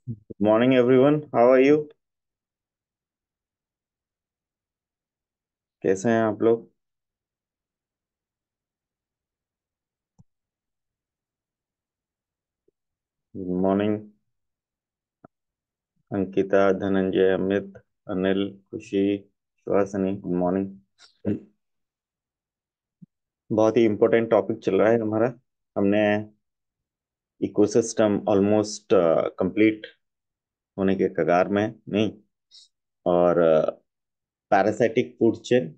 Good morning, everyone. How are you? कैसे हैं आप लोग? गुड मॉर्निंग, अंकिता, धनंजय, अमित, अनिल, खुशी, सुहासिनी। Good morning. बहुत ही इम्पोर्टेंट टॉपिक चल रहा है हमारा। हमने इकोसिस्टम ऑलमोस्ट कंप्लीट होने के कगार में नहीं, और पैरासाइटिक फूड चेन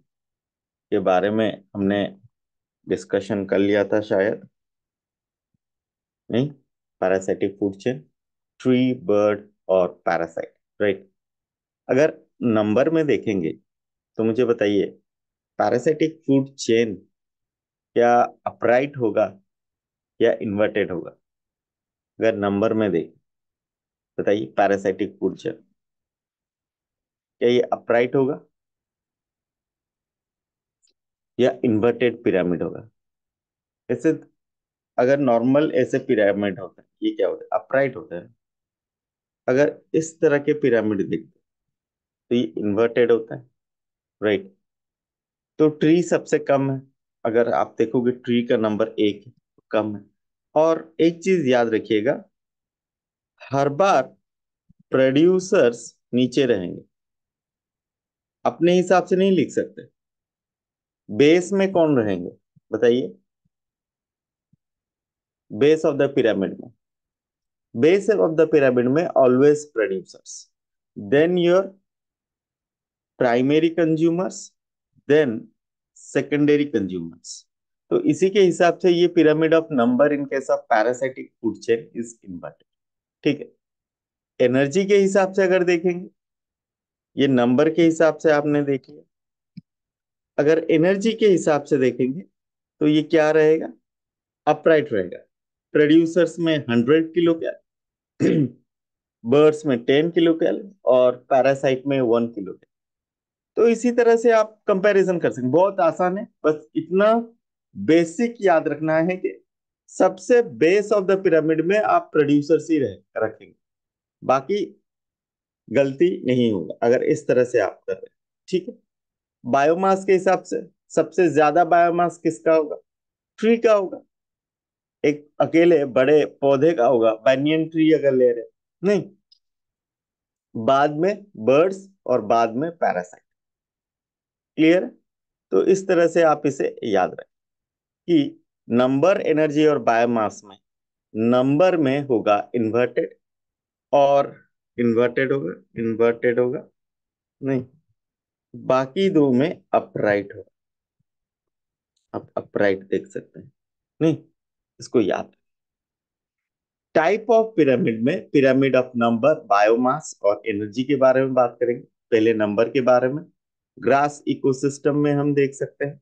के बारे में हमने डिस्कशन कर लिया था शायद। नहीं, parasitic food chain, tree, bird और पैरासाइट, राइट। अगर नंबर में देखेंगे तो मुझे बताइए, पैरासिटिक फूड चेन क्या अपराइट होगा या इन्वर्टेड होगा? अगर नंबर में देख, बताइए, पैरासिटिक फूड चेन क्या ये अपराइट होगा या इन्वर्टेड पिरामिड होगा? ऐसे अगर नॉर्मल ऐसे पिरामिड होता है, ये क्या होता है? अपराइट होता है। अगर इस तरह के पिरामिड देखते तो ये इन्वर्टेड होता है, राइट। तो ट्री सबसे कम है। अगर आप देखोगे ट्री का नंबर एक है तो कम है। और एक चीज याद रखिएगा, हर बार प्रोड्यूसर्स नीचे रहेंगे, अपने हिसाब से नहीं लिख सकते। बेस में कौन रहेंगे, बताइए? बेस ऑफ द पिरामिड में, बेस ऑफ द पिरामिड में always producers, then your primary consumers, then secondary consumers. तो इसी के हिसाब से ये pyramid of number in case of parasitic food chain is inverted. ठीक है। एनर्जी के हिसाब से अगर देखेंगे, ये नंबर के हिसाब से आपने देख लिया। अगर एनर्जी के हिसाब से देखेंगे तो ये क्या रहेगा? अपराइट रहेगा। प्रोड्यूसर्स में 100 किलो कैलोरी, बर्ड्स में 10 किलो कैलोरी और पैरासाइट में 1 किलो कैलोरी। तो इसी तरह से आप कंपैरिजन कर सकते हैं। बहुत आसान है, बस इतना बेसिक याद रखना है कि सबसे बेस ऑफ द पिरामिड में आप प्रोड्यूसर्स ही रहे रखेंगे, बाकी गलती नहीं होगा अगर इस तरह से आप कर रहे हैं। ठीक है। बायोमास के हिसाब से सबसे ज्यादा बायोमास किसका होगा? ट्री का होगा। एक अकेले बड़े पौधे का होगा, बैनियन ट्री अगर ले रहे, नहीं, बाद में बर्ड्स और बाद में पैरासाइट। क्लियर है? तो इस तरह से आप इसे याद रखें कि नंबर, एनर्जी और बायोमास में नंबर में होगा इन्वर्टेड, और इन्वर्टेड होगा, नहीं, बाकी दो में अपराइट होगा। आप अपराइट देख सकते हैं, नहीं, इसको याद। टाइप ऑफ पिरामिड में पिरामिड ऑफ नंबर, बायोमास और एनर्जी के बारे में बात करेंगे। पहले नंबर के बारे में, ग्रास इकोसिस्टम में हम देख सकते हैं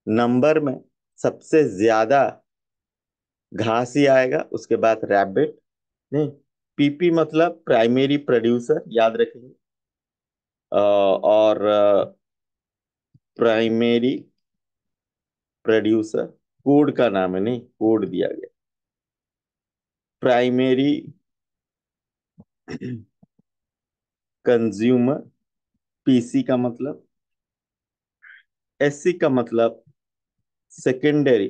नंबर में सबसे ज्यादा घास ही आएगा, उसके बाद रैबिट, नहीं, पीपी मतलब प्राइमरी प्रोड्यूसर, याद रखेंगे। और प्राइमरी प्रोड्यूसर कोड का नाम है, नहीं, कोड दिया गया। प्राइमरी कंज्यूमर, पीसी का मतलब, एससी का मतलब सेकेंडरी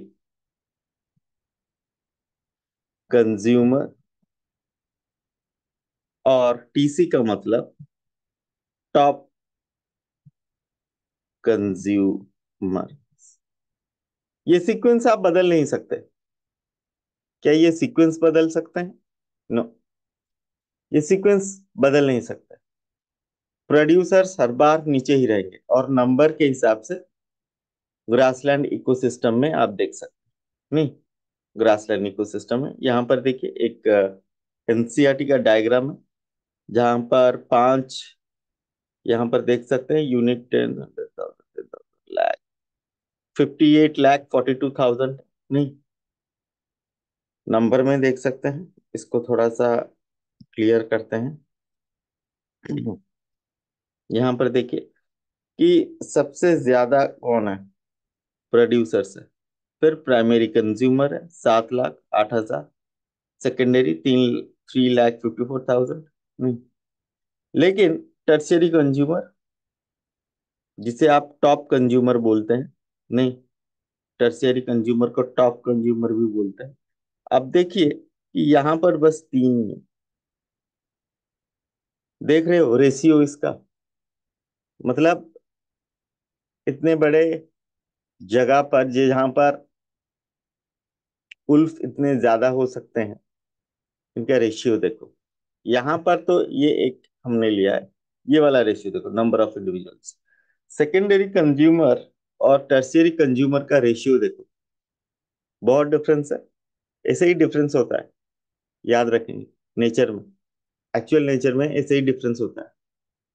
कंज्यूमर, और टीसी का मतलब टॉप कंज्यूमर। ये सीक्वेंस आप बदल नहीं सकते। क्या ये सीक्वेंस बदल सकते हैं? नो, ये सीक्वेंस बदल नहीं सकते। प्रोड्यूसर्स हर बार नीचे ही रहेंगे, और नंबर के हिसाब से ग्रासलैंड इकोसिस्टम में आप देख सकते हैं, नहीं, ग्रासलैंड इकोसिस्टम है। यहाँ पर देखिए एक एनसीईआरटी का डायग्राम है, जहां पर पांच, यहाँ पर देख सकते हैं, यूनिट 10, 100,000, 10,000, लाख, 58,42,000, नहीं, नंबर में देख सकते हैं। इसको थोड़ा सा क्लियर करते हैं। यहाँ पर देखिए कि सबसे ज्यादा कौन है? प्रोड्यूसर्स है। फिर प्राइमरी कंज्यूमर है 7,08,000, सेकेंडरी 3,03,54,000, नहीं। लेकिन टर्शियरी कंज्यूमर, जिसे आप टॉप कंज्यूमर बोलते हैं, नहीं, टर्शियरी कंज्यूमर को टॉप कंज्यूमर भी बोलते हैं। अब देखिए कि यहाँ पर बस तीन ही है। देख रहे हो रेशियो इसका, मतलब इतने बड़े जगह पर जहां पर उल्फ इतने ज्यादा हो सकते हैं, इनका रेशियो देखो। यहां पर तो ये एक हमने लिया है, ये वाला रेशियो देखो, number of individuals. Secondary consumer और टर्शियरी कंज्यूमर का रेशियो देखो, बहुत डिफरेंस है। ऐसे ही डिफरेंस होता है, याद रखेंगे, नेचर में, एक्चुअल नेचर में ऐसे ही डिफरेंस होता है।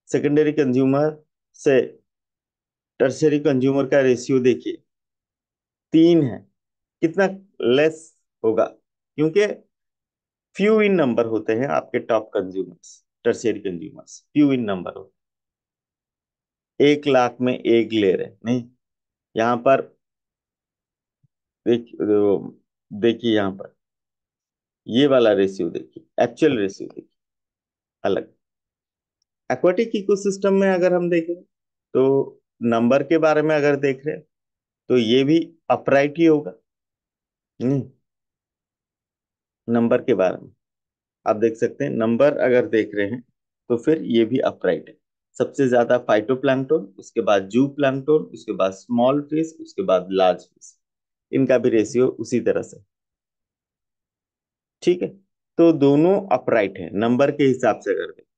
सेकेंडरी कंज्यूमर से टर्शियरी कंज्यूमर का रेशियो देखिए, तीन है। कितना लेस होगा, क्योंकि फ्यू इन नंबर होते हैं आपके top consumers, tertiary consumers few in number होते हैं, 1 लाख में एक ले रहे हैं, नहीं। यहाँ पर देख, देखिए यहाँ पर ये वाला रेशियो देखिए, एक्चुअल रेशियो देखिए, अलग। एक्वाटिक इकोसिस्टम में अगर हम देखें तो नंबर के बारे में अगर देख रहे हैं तो ये भी अपराइट ही होगा, नहीं। नंबर के बारे में आप देख सकते हैं, नंबर अगर देख रहे हैं तो फिर ये भी अपराइट है। सबसे ज्यादा फाइटोप्लैंक्टन, उसके बाद जू प्लैंक्टन, उसके बाद स्मॉल फिश, उसके बाद लार्ज फिश, इनका भी रेशियो उसी तरह से, ठीक है। तो दोनों अपराइट है नंबर के हिसाब से अगर देखें।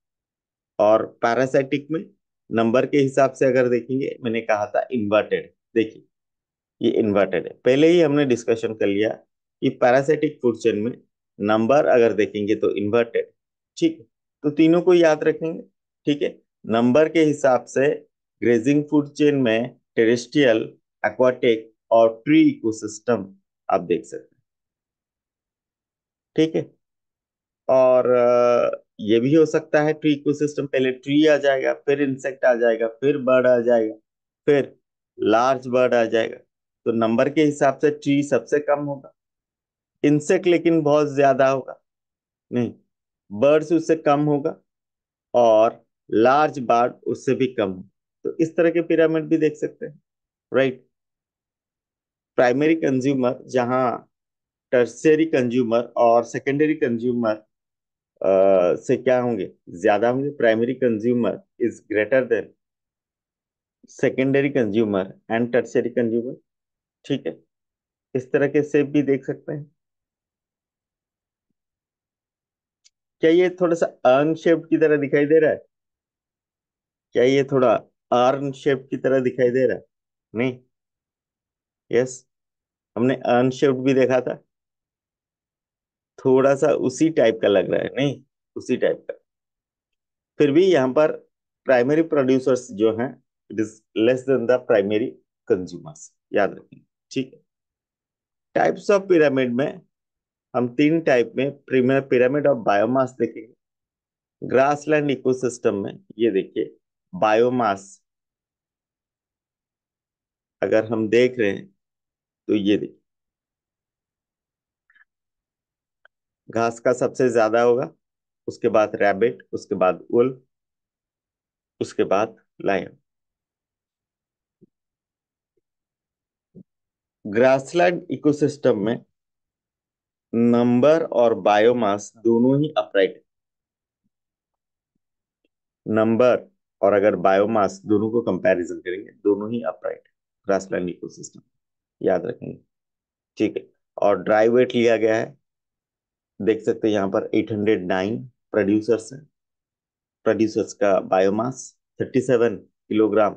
और पैरासाइटिक में नंबर के हिसाब से अगर देखेंगे, मैंने कहा था इन्वर्टेड, देखिए ये इन्वर्टेड है, पहले ही हमने डिस्कशन कर लिया कि पैरासिटिक फूड चेन में नंबर अगर देखेंगे तो इन्वर्टेड, ठीक है। तो तीनों को याद रखेंगे, ठीक है। नंबर के हिसाब से ग्रेजिंग फूड चेन में टेरेस्ट्रियल, एक्वाटिक और ट्री इकोसिस्टम आप देख सकते हैं, ठीक है। और ये भी हो सकता है ट्री इकोसिस्टम, पहले ट्री आ जाएगा, फिर इंसेक्ट आ जाएगा, फिर बर्ड आ जाएगा, फिर लार्ज बर्ड आ जाएगा। तो नंबर के हिसाब से ट्री सबसे कम होगा, इंसेक्ट लेकिन बहुत ज्यादा होगा, नहीं, बर्ड्स उससे कम होगा, और लार्ज बर्ड उससे भी कम होगा। तो इस तरह के पिरामिड भी देख सकते हैं, राइट। प्राइमरी कंज्यूमर जहां टर्शियरी कंज्यूमर और सेकेंडरी कंज्यूमर से क्या होंगे, ज्यादा होंगे, primary consumer is greater than secondary consumer and tertiary consumer, ठीक है। इस तरह के शेप भी देख सकते हैं। क्या ये थोड़ा सा अर्न शेप की तरह दिखाई दे रहा है? क्या ये थोड़ा अर्न शेप की तरह दिखाई दे रहा है? नहीं, यस, हमने अर्न शेप भी देखा था, थोड़ा सा उसी टाइप का लग रहा है, नहीं, उसी टाइप का। फिर भी यहाँ पर प्राइमरी प्रोड्यूसर्स जो हैं, it is less than the primary consumers, याद रखें, ठीक है। टाइप्स ऑफ पिरामिड में हम तीन टाइप में पिरामिड ऑफ बायोमास देखेंगे। ग्रासलैंड इकोसिस्टम में ये देखिए, बायोमास अगर हम देख रहे हैं तो ये देखिए, घास का सबसे ज्यादा होगा, उसके बाद रैबिट, उसके बाद वुल्फ, उसके बाद लायन। ग्रासलैंड इकोसिस्टम में नंबर और बायोमास दोनों ही अपराइट, नंबर और अगर बायोमास दोनों को कंपैरिजन करेंगे, दोनों ही अपराइट ग्रासलैंड इकोसिस्टम, याद रखेंगे, ठीक है। और ड्राई वेट लिया गया है, देख सकते हैं यहाँ पर 809 प्रोड्यूसर्स हैं। प्रोड्यूसर्स का बायोमास 37 किलोग्राम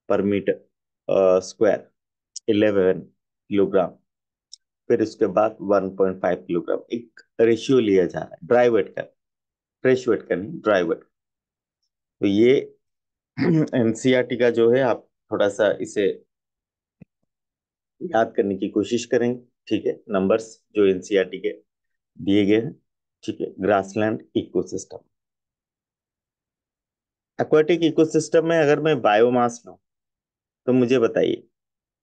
पर मीटर स्क्वायर, 11 किलोग्राम। फिर उसके बाद 1.5 किलोग्राम एक रेशियो लिया जा रहा है ड्राई वेट का, फ्रेश वेट का नहीं, ड्राई वेट। तो ये एनसीईआरटी का जो है, आप थोड़ा सा इसे याद करने की कोशिश करें, ठीक है, नंबर्स जो एनसीईआरटी के दिए गए हैं, ठीक है। ग्रासलैंड इकोसिस्टम, एक्वाटिक इकोसिस्टम में अगर मैं बायोमास लूं तो मुझे बताइए,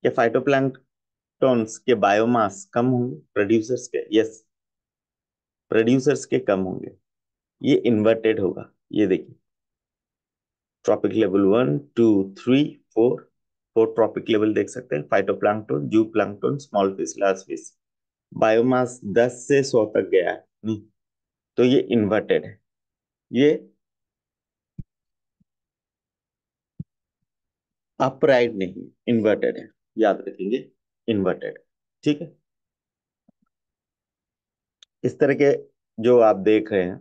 क्या फाइटोप्लैंक्टन्स के बायोमास कम होंगे प्रोड्यूसर्स के? यस, प्रोड्यूसर्स के कम होंगे, ये इन्वर्टेड होगा। ये देखिए, ट्रॉपिक लेवल 1 2 3 4, 4 ट्रॉपिक लेवल देख सकते हैं। फाइटोप्लैंक्टन, जू plankton, small fish, large fish. Biomass 10 से 100 तक गया है। तो ये इन्वर्टेड है। ये अपराइट नहीं, इन्वर्टेड है। याद रखेंगे, इन्वर्टेड। ठीक है। इस तरह के जो आप देख रहे हैं,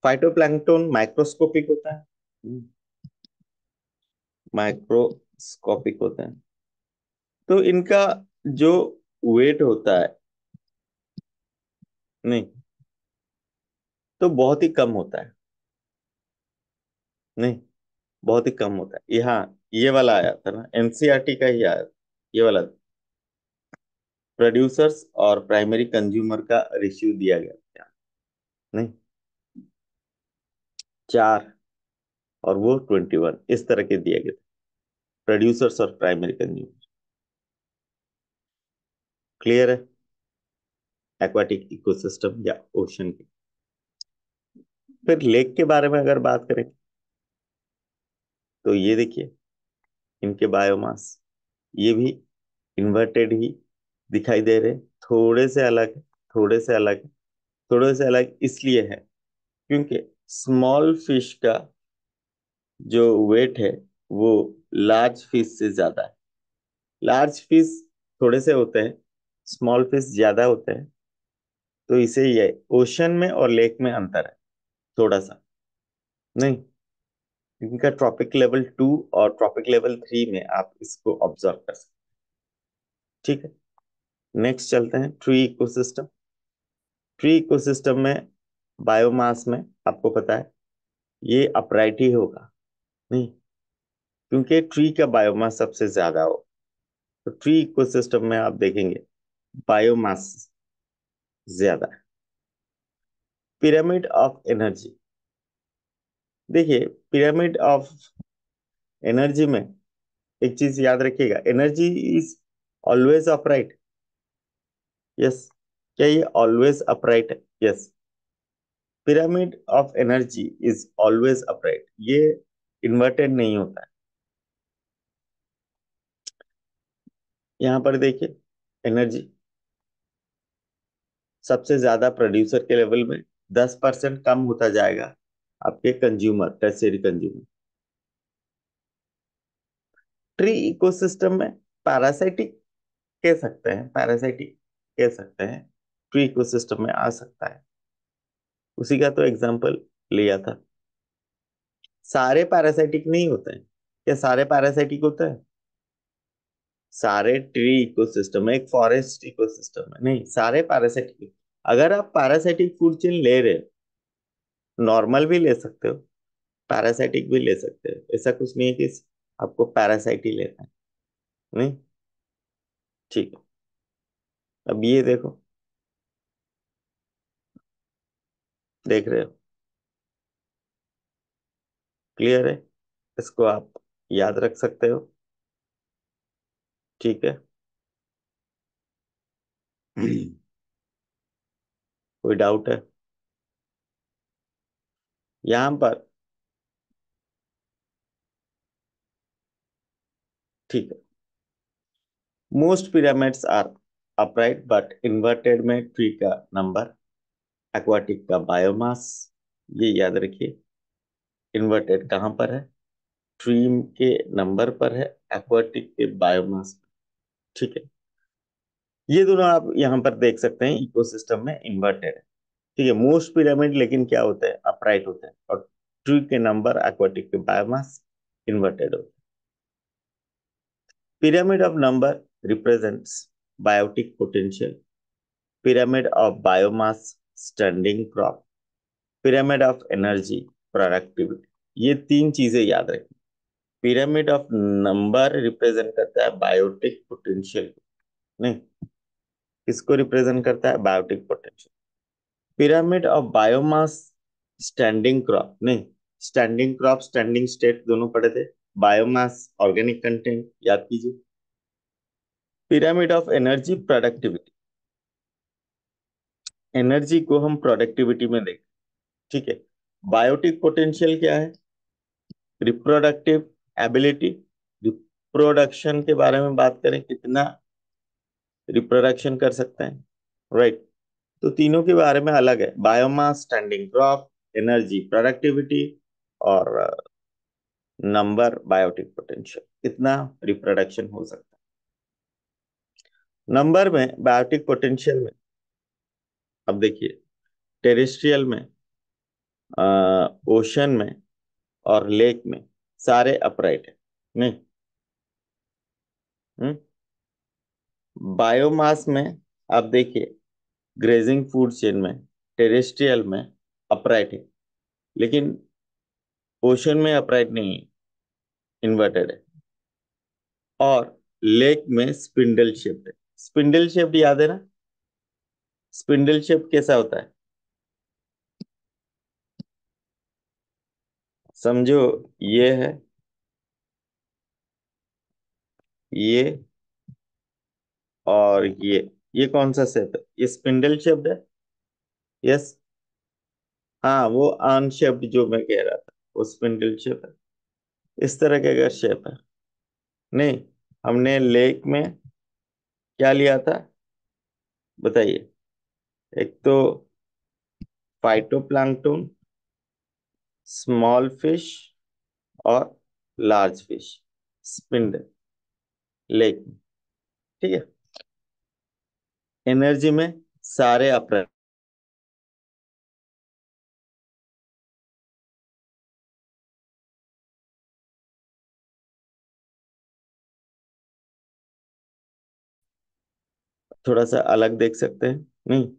फाइटोप्लैंक्टन माइक्रोस्कोपिक होता है, माइक्रोस्कोपिक होता है। तो इनका जो वेट होता है, नहीं, तो बहुत ही कम होता है। नहीं, बहुत ही कम होता है। यहाँ ये वाला आया था ना, एनसीईआरटी का ही आया था, ये वाला। प्रोड्यूसर्स और प्राइमरी कंज्यूमर का रेशियो दिया गया था। नहीं, 4 और वो 21, इस तरह के दिए गए थे, प्रोड्यूसर्स और प्राइमरी कंज्यूमर। क्लियर है? एक्वाटिक इकोसिस्टम या ओशन की। फिर लेक के बारे में अगर बात करें, तो ये देखिए, इनके बायोमास, ये भी इन्वर्टेड ही दिखाई दे रहे, थोड़े से अलग है, थोड़े से अलग है। थोड़े से अलग इसलिए है क्योंकि स्मॉल फिश का जो वेट है वो लार्ज फिश से ज्यादा है। लार्ज फिश थोड़े से होते हैं, स्मॉल फिश ज्यादा होते हैं। तो इसे ये ओशन में और लेक में अंतर है थोड़ा सा। नहीं, इनका ट्रॉपिक लेवल 2 और ट्रॉपिक लेवल 3 में आप इसको ऑब्जर्व कर सकते हैं। ठीक है। नेक्स्ट चलते हैं, ट्री इकोसिस्टम। ट्री इकोसिस्टम में बायोमास में आपको पता है ये अपराइट ही होगा। नहीं, क्योंकि ट्री का बायोमास सबसे ज्यादा हो। तो ट्री इकोसिस्टम में आप देखेंगे बायोमास ज्यादा है। पिरामिड ऑफ एनर्जी, देखिए, पिरामिड ऑफ एनर्जी में एक चीज याद रखिएगा, energy is always upright. Yes, क्या ये ऑलवेज अपराइट है? Yes, pyramid of energy is always upright, ये इन्वर्टेड नहीं होता है। यहां पर देखिए, एनर्जी सबसे ज्यादा प्रोड्यूसर के लेवल में, 10% कम होता जाएगा आपके consumer, tertiary consumer. Tree ecosystem में पैरासाइटिक कह सकते हैं, पैरासाइटिक कह सकते हैं, ट्री इकोसिस्टम में आ सकता है। उसी का तो एग्जांपल लिया था। सारे पैरासाइटिक नहीं होते हैं। क्या सारे पैरासाइटिक होते हैं? सारे ट्री इकोसिस्टम में, एक फॉरेस्ट इकोसिस्टम में नहीं, सारे पैरासाइटिक। अगर आप पैरासाइटिक फूड चेन ले रहे हो, नॉर्मल भी ले सकते हो, पैरासाइटिक भी ले सकते हो, ऐसा कुछ नहीं है कि आपको पैरासाइट ही लेना है। नहीं, ठीक है। अब ये देखो, देख रहे हो? क्लियर है? इसको आप याद रख सकते हो। ठीक है। कोई डाउट है यहां पर? ठीक है। Most pyramids are upright but inverted में ट्री का नंबर, एक्वाटिक का बायोमास, ये याद रखिए। इन्वर्टेड कहां पर है? ट्री के नंबर पर है, एक्वाटिक के बायोमास पर। ठीक है। ये दोनों आप यहां पर देख सकते हैं, इकोसिस्टम में इन्वर्टेड है। ठीक है। मोस्ट पिरामिड लेकिन क्या होता है? अपराइट होता है। और ट्री के नंबर, एक्वाटिक के बायोमास इन्वर्टेड होता है। Pyramid of number represents biotic potential, pyramid of biomass standing crop, pyramid of energy productivity. ये तीन चीजें याद रखें। पिरामिड ऑफ नंबर रिप्रेजेंट करता है बायोटिक पोटेंशियल। नहीं, किसको रिप्रेजेंट करता है? Biotic potential. Pyramid of biomass standing crop, नहीं, स्टैंडिंग क्रॉप स्टैंडिंग स्टेट दोनों पढ़े थे। बायोमास ऑर्गेनिक कंटेंट याद कीजिए। Pyramid of energy productivity, energy को हम प्रोडक्टिविटी में देखें। ठीक है। बायोटिक पोटेंशियल क्या है? रिप्रोडक्टिव एबिलिटी, रिप्रोडक्शन के बारे में बात करें, कितना रिप्रोडक्शन कर सकते हैं, राइट। तो तीनों के बारे में अलग है, biomass, standing crop, energy, productivity, और नंबर, बायोटिक पोटेंशियल, कितना रिप्रोडक्शन हो सकता है। नंबर में, बायोटिक पोटेंशियल में, अब देखिए, टेरेस्ट्रियल में, ओशन में और लेक में सारे अपराइट है, नहीं। बायोमास में आप देखिए, ग्रेजिंग फूड चेन में, टेरेस्ट्रियल में अपराइट है, लेकिन ओशन में अपराइट नहीं है, इन्वर्टेड है। और लेक में स्पिंडल शेप्ड है। स्पिंडल शेप्ड याद है ना? स्पिंडल शेप कैसा होता है? समझो, ये है, ये, और ये कौन सा शेप है? ये स्पिंडल शेप्ड है। यस। हाँ, वो अनशेप्ड जो मैं कह रहा था, वो स्पिंडल शेप है। इस तरह के अगर शेप है, नहीं। हमने लेक में क्या लिया था, बताइए? एक तो फाइटोप्लैंक्टन, स्मॉल फिश और लार्ज फिश, स्पिंडल, लेक में, ठीक है। एनर्जी में सारे अपराइट। थोड़ा सा अलग देख सकते हैं, नहीं।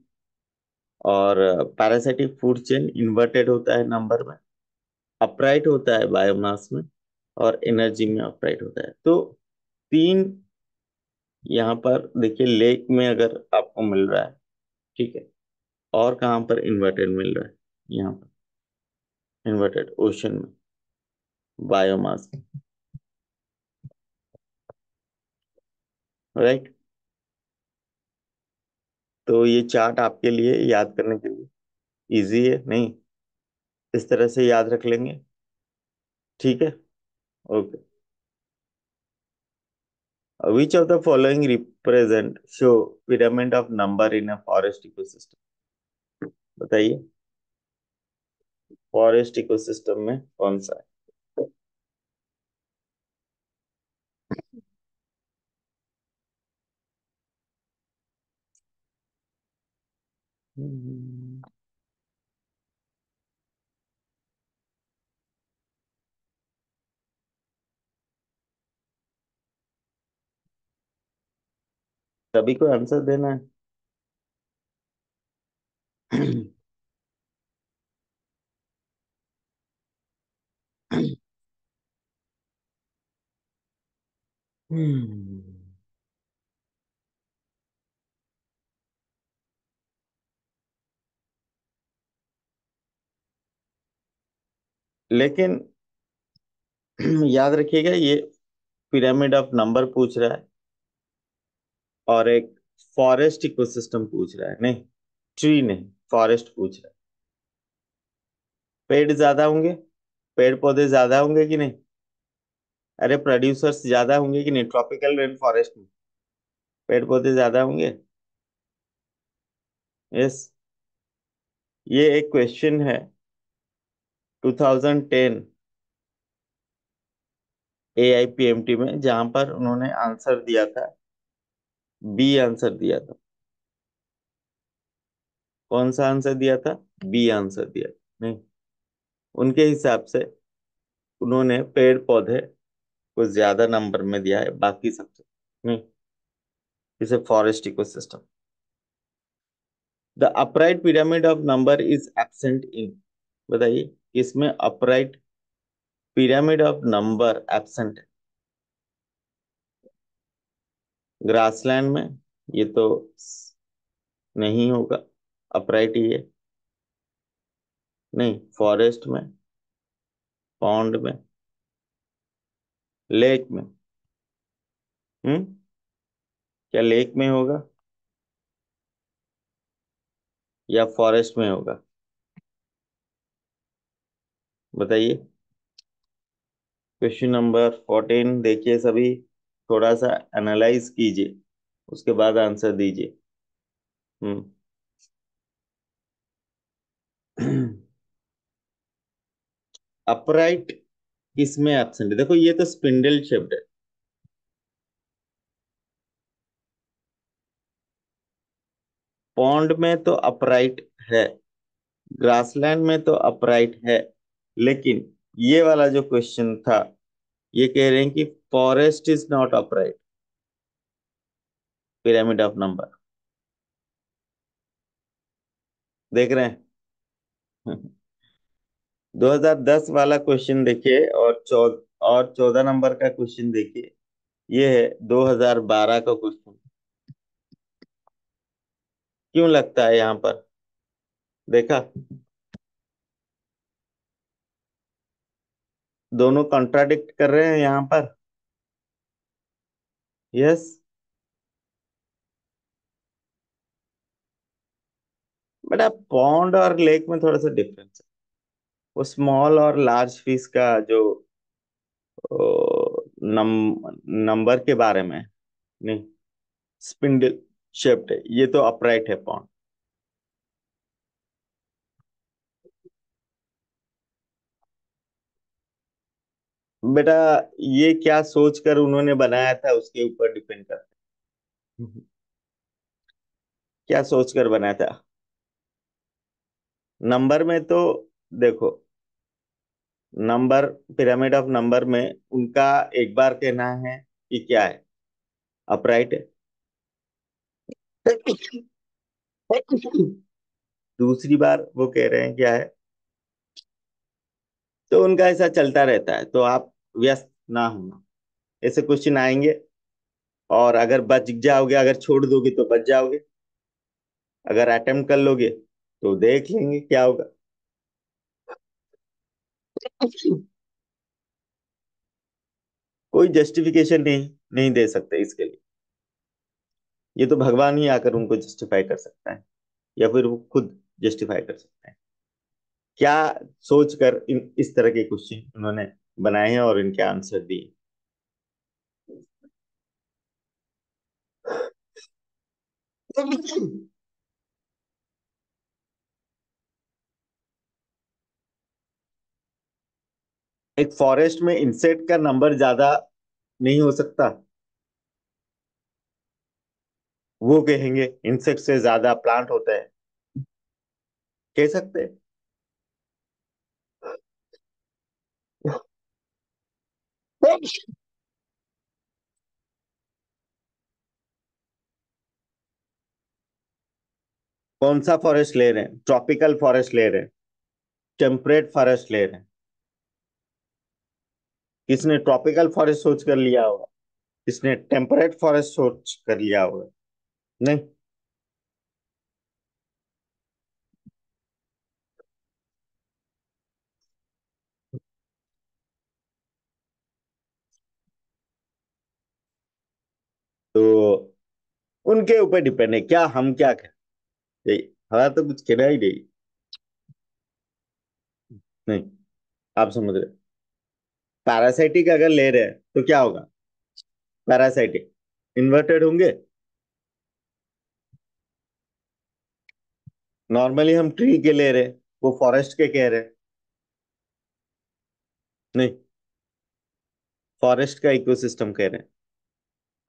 और पैरासिटिक फूड चेन इन्वर्टेड होता है नंबर में, अपराइट होता है बायोमास में, और एनर्जी में अपराइट होता है। तो तीन, यहाँ पर देखिए, लेक में अगर आपको मिल रहा है, ठीक है। और कहाँ पर इन्वर्टेड मिल रहा है? यहाँ पर इन्वर्टेड ओशन में, बायोमास में, राइट। तो ये चार्ट आपके लिए याद करने के लिए इजी है, नहीं? इस तरह से याद रख लेंगे, ठीक है। Okay. Which of the following represent show pyramid of number in a forest ecosystem? बताइए, फॉरेस्ट इकोसिस्टम में कौन सा है? हम्म, सभी को आंसर देना है। हम्म, लेकिन याद रखिएगा, ये पिरामिड ऑफ नंबर पूछ रहा है, और एक फॉरेस्ट इकोसिस्टम पूछ रहा है, नहीं, ट्री नहीं, फॉरेस्ट पूछ रहा है। पेड़ ज्यादा होंगे, पेड़ पौधे ज्यादा होंगे कि नहीं? अरे, प्रोड्यूसर्स ज्यादा होंगे कि नहीं ट्रॉपिकल रेन फॉरेस्ट में? पेड़ पौधे ज्यादा होंगे। यस। ये एक क्वेश्चन है 2010 AIPMT में, जहां पर उन्होंने आंसर दिया था, बी आंसर दिया था। कौन सा आंसर दिया था? बी आंसर दिया था, नहीं। उनके हिसाब से उन्होंने पेड़ पौधे को ज्यादा नंबर में दिया है बाकी सबसे, नहीं। इसे forest ecosystem. The upright pyramid of number is absent in, बताइए, इसमें upright pyramid of number absent है? ग्रासलैंड में ये तो नहीं होगा, अपराइट ही है, नहीं। फॉरेस्ट में, पॉन्ड में, लेक में, हम्म, क्या लेक में होगा, या फॉरेस्ट में होगा? बताइए। क्वेश्चन नंबर 14 देखिए सभी, थोड़ा सा एनालाइज कीजिए, उसके बाद आंसर दीजिए। हम्म। अपराइट किसमें एब्सेंट है? देखो ये तो स्पिंडल शेप्ड है। पॉन्ड में तो अपराइट है, ग्रासलैंड में तो अपराइट है, लेकिन ये वाला जो क्वेश्चन था, ये कह रहे हैं कि forest is not upright, pyramid of number. देख रहे हैं? 2010 वाला क्वेश्चन देखिए, और 14 नंबर का क्वेश्चन देखिए। ये है 2012 का क्वेश्चन। क्यों लगता है यहाँ पर? देखा, दोनों कॉन्ट्राडिक्ट कर रहे हैं यहाँ पर। यस। बेटा पॉन्ड और लेक में थोड़ा सा डिफरेंस है। वो स्मॉल और लार्ज फिश का जो नम नंबर के बारे में है। नहीं, स्पिंडल शेप्ड है, ये तो अपराइट है पॉन्ड। बेटा ये क्या सोचकर उन्होंने बनाया था उसके ऊपर डिपेंड करता है। क्या सोचकर बनाया था? नंबर में तो देखो, नंबर, पिरामिड ऑफ नंबर में उनका एक बार कहना है कि क्या है, अपराइट है। दूसरी बार वो कह रहे हैं क्या है। तो उनका ऐसा चलता रहता है, तो आप व्यस्त ना होना। ऐसे क्वेश्चन आएंगे, और अगर बच जाओगे, अगर छोड़ दोगे तो बच जाओगे, अगर अटेम्प्ट कर लोगे तो देख लेंगे क्या होगा। कोई जस्टिफिकेशन नहीं दे सकते इसके लिए। ये तो भगवान ही आकर उनको जस्टिफाई कर सकता है, या फिर वो खुद जस्टिफाई कर सकते हैं। क्या सोचकर इस तरह के क्वेश्चन उन्होंने बनाए हैं और इनके आंसर दिए। एक फॉरेस्ट में इंसेक्ट का नंबर ज्यादा नहीं हो सकता? वो कहेंगे इंसेक्ट से ज्यादा प्लांट होता है, कह सकते हैं। कौन सा फॉरेस्ट ले रहे हैं? ट्रॉपिकल फॉरेस्ट ले रहे हैं, टेम्परेट फॉरेस्ट ले रहे हैं? किसने ट्रॉपिकल फॉरेस्ट सोच कर लिया होगा? किसने टेम्परेट फॉरेस्ट सोच कर लिया होगा? नहीं। तो उनके ऊपर डिपेंड है, क्या हम क्या करें। हमारा तो कुछ कहना ही नहीं। नहीं, आप समझ रहे। पैरासाइटिक अगर ले रहे हैं तो क्या होगा? पैरासाइटिक इन्वर्टेड होंगे। नॉर्मली हम ट्री के ले रहे हैं, वो फॉरेस्ट के कह रहे हैं। नहीं, फॉरेस्ट का इकोसिस्टम कह रहे हैं।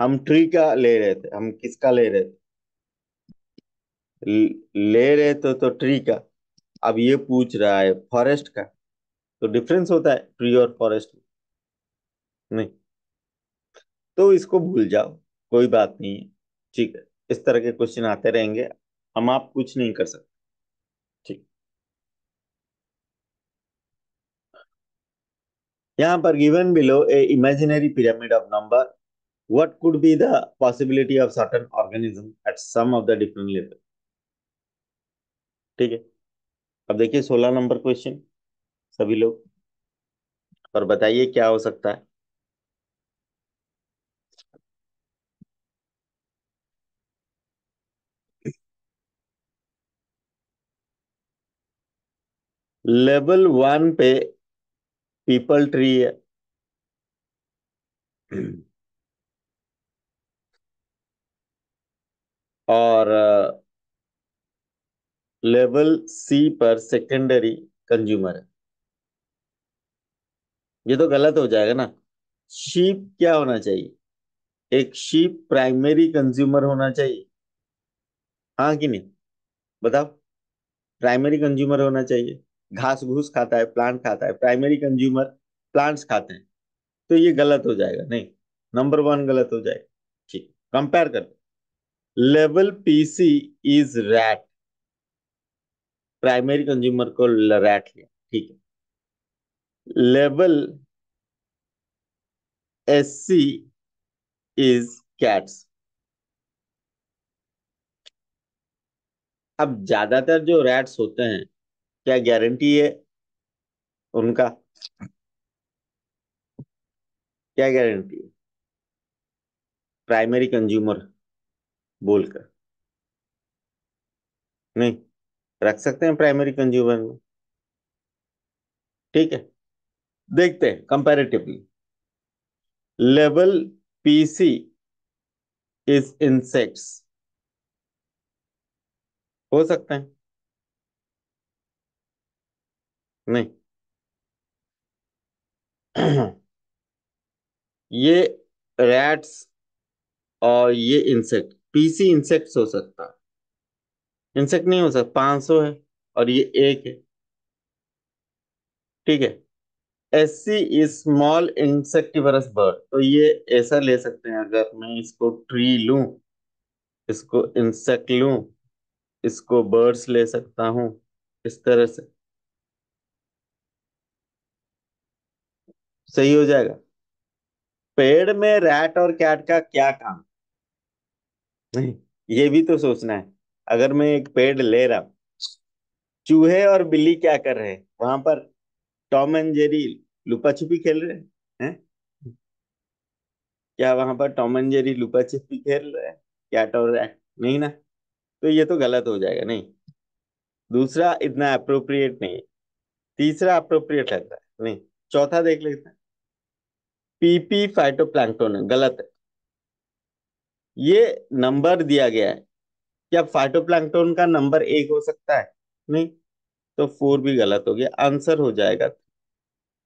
हम ट्री का ले रहे थे, हम किसका ले रहे थे? ले रहे तो ट्री का। अब ये पूछ रहा है फॉरेस्ट का, तो डिफरेंस होता है ट्री और फॉरेस्ट में। नहीं, तो इसको भूल जाओ, कोई बात नहीं है। ठीक है, इस तरह के क्वेश्चन आते रहेंगे, हम आप कुछ नहीं कर सकते। ठीक। यहाँ पर given below A imaginary pyramid of number, what could be the possibility of certain organism at some of the different level? ठीक है, अब देखिए 16 नंबर क्वेश्चन सभी लोग, और बताइए क्या हो सकता है। लेवल 1 पे पीपल ट्री है। और लेवल सी पर सेकेंडरी कंज्यूमर है। ये तो गलत हो जाएगा ना। शीप क्या होना चाहिए? एक शीप प्राइमरी कंज्यूमर होना चाहिए, हाँ कि नहीं? बताओ। प्राइमरी कंज्यूमर होना चाहिए। घास घूस खाता है, प्लांट खाता है, प्राइमरी कंज्यूमर प्लांट्स खाते हैं। तो ये गलत हो जाएगा, नहीं, नंबर वन गलत हो जाएगा। ठीक, कंपेयर करते। Level PC is rat, primary consumer को रैट लिया, ठीक है। Level SC is cats. अब ज्यादातर जो रैट्स होते हैं, क्या गारंटी है उनका? क्या गारंटी है प्राइमरी कंज्यूमर बोलकर? नहीं, रख सकते हैं प्राइमरी कंज्यूमर में। ठीक है, देखते हैं comparatively. Level PC is insects, हो सकते हैं। नहीं। ये रैट्स और ये इंसेक्ट, पीसी इंसेक्ट्स हो सकता है, इंसेक्ट नहीं हो सकता। 500 है और ये एक है, ठीक है। SC is small insectivorous bird, तो ये ऐसा ले सकते हैं, अगर मैं इसको ट्री लूं, इसको इंसेक्ट लूं, इसको बर्ड्स ले सकता हूं, इस तरह से सही हो जाएगा। पेड़ में रैट और कैट का क्या काम? नहीं, ये भी तो सोचना है। अगर मैं एक पेड़ ले रहा हूं, चूहे और बिल्ली क्या कर रहे हैं वहां पर? टॉम एंड जेरी लुपा छुपी खेल रहे हैं? क्या वहां पर टॉम एंड जेरी लुका छिपी खेल रहे हैं, कैट और रैट? नहीं ना। तो ये तो गलत हो जाएगा, नहीं। दूसरा इतना अप्रोप्रिएट नहीं है, तीसरा अप्रोप्रिएट लगता है, नहीं। चौथा देख लेते हैं। पीपी फाइटोप्लैंक्टन है, गलत है। ये नंबर दिया गया है, क्या फाइटोप्लैंक्टन का नंबर एक हो सकता है? नहीं। तो फोर भी गलत हो गया, आंसर हो जाएगा।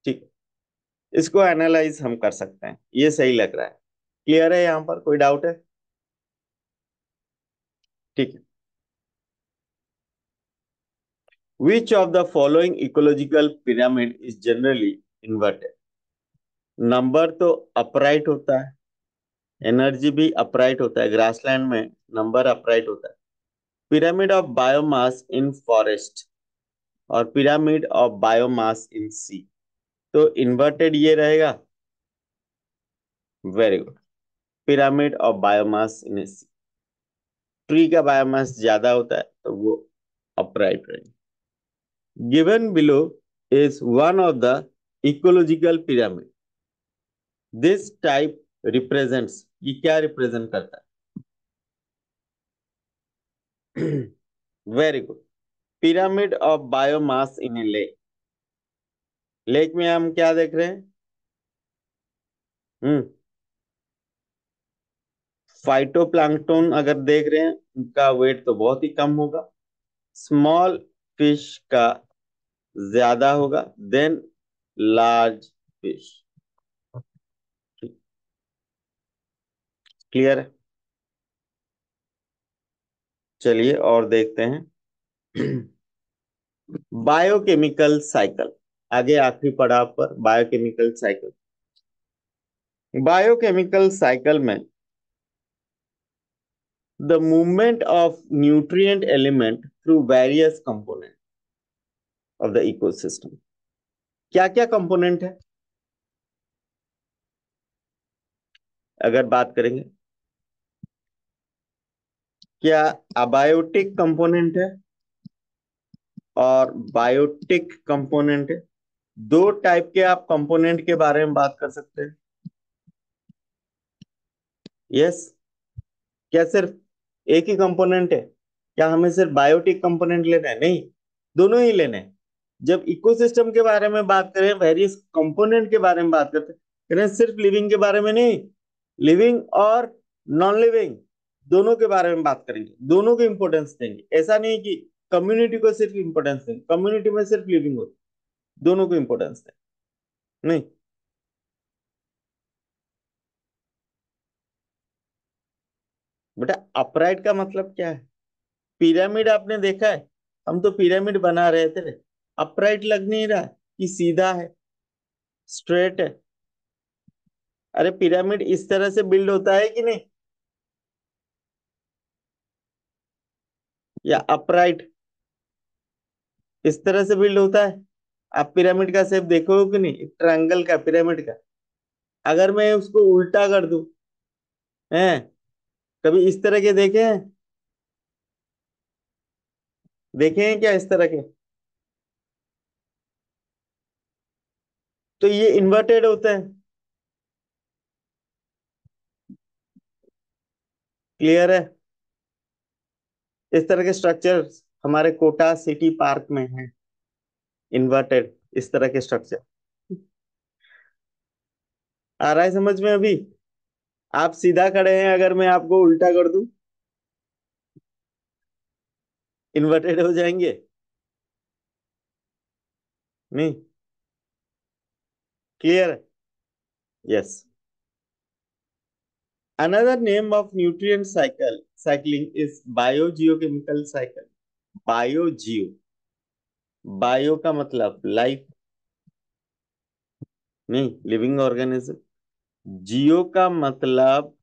ठीक है, इसको एनालाइज हम कर सकते हैं, ये सही लग रहा है। क्लियर है? यहाँ पर कोई डाउट है? ठीक है। Which of the following ecological pyramid is generally inverted? Number तो अपराइट होता है, एनर्जी भी अपराइट होता है, ग्रासलैंड में नंबर अपराइट होता है। Pyramid of biomass in forest और pyramid of biomass in sea, तो इन्वर्टेड ये रहेगा। Very good, pyramid of biomass in sea. Tree का बायोमास ज्यादा होता है तो वो अपराइट रहेगा। Given below is one of the ecological pyramid, this type represents, ये क्या रिप्रेजेंट करता है? Very good, pyramid of biomass in a lake. Lake में हम क्या देख रहे हैं? हम्म फाइटोप्लैंक्टन अगर देख रहे हैं, उनका वेट तो बहुत ही कम होगा। स्मॉल फिश का ज्यादा होगा देन लार्ज फिश। क्लियर है? चलिए और देखते हैं। बायोकेमिकल साइकिल, आगे आखिरी पड़ाव पर बायोकेमिकल साइकिल। बायोकेमिकल साइकिल में the movement of nutrient element through various component of the ecosystem, क्या क्या कंपोनेंट है अगर बात करेंगे? क्या अबायोटिक कंपोनेंट है और बायोटिक कंपोनेंट है? दो टाइप के आप कंपोनेंट के बारे में बात कर सकते हैं। यस। क्या सिर्फ एक ही कंपोनेंट है? क्या हमें सिर्फ बायोटिक कंपोनेंट लेना है? नहीं, दोनों ही लेने हैं। जब इकोसिस्टम के बारे में बात करें, वेरियस कंपोनेंट के बारे में बात करते हैं, सिर्फ लिविंग के बारे में नहीं, लिविंग और नॉन लिविंग दोनों के बारे में बात करेंगे, दोनों को इंपॉर्टेंस देंगे। ऐसा नहीं कि कम्युनिटी को सिर्फ इंपॉर्टेंस देंगे, कम्युनिटी में सिर्फ लिविंग होती, दोनों को इंपॉर्टेंस दें। नहीं, बेटा अपराइट का मतलब क्या है? पिरामिड आपने देखा है? हम तो पिरामिड बना रहे थे, अपराइट लग नहीं रहा कि सीधा है, स्ट्रेट है। अरे पिरामिड इस तरह से बिल्ड होता है कि नहीं, या अपराइट इस तरह से बिल्ड होता है? आप पिरामिड का शेप देखो कि नहीं, ट्रायंगल का, पिरामिड का। अगर मैं उसको उल्टा कर दूं, हैं, कभी इस तरह के देखे हैं? देखे हैं क्या इस तरह के? तो ये इन्वर्टेड होते हैं। क्लियर है? इस तरह के स्ट्रक्चर हमारे कोटा सिटी पार्क में है, इन्वर्टेड इस तरह के स्ट्रक्चर। आ रहा है समझ में अभी? आप सीधा खड़े हैं, अगर मैं आपको उल्टा कर दूं, इन्वर्टेड हो जाएंगे? नहीं? क्लियर है? Yes. Another name of nutrient cycling is biogeochemical cycle. Biogeo, bio का मतलब लाइफ, नहीं लिविंग ऑर्गेनिज्म। जियो का मतलब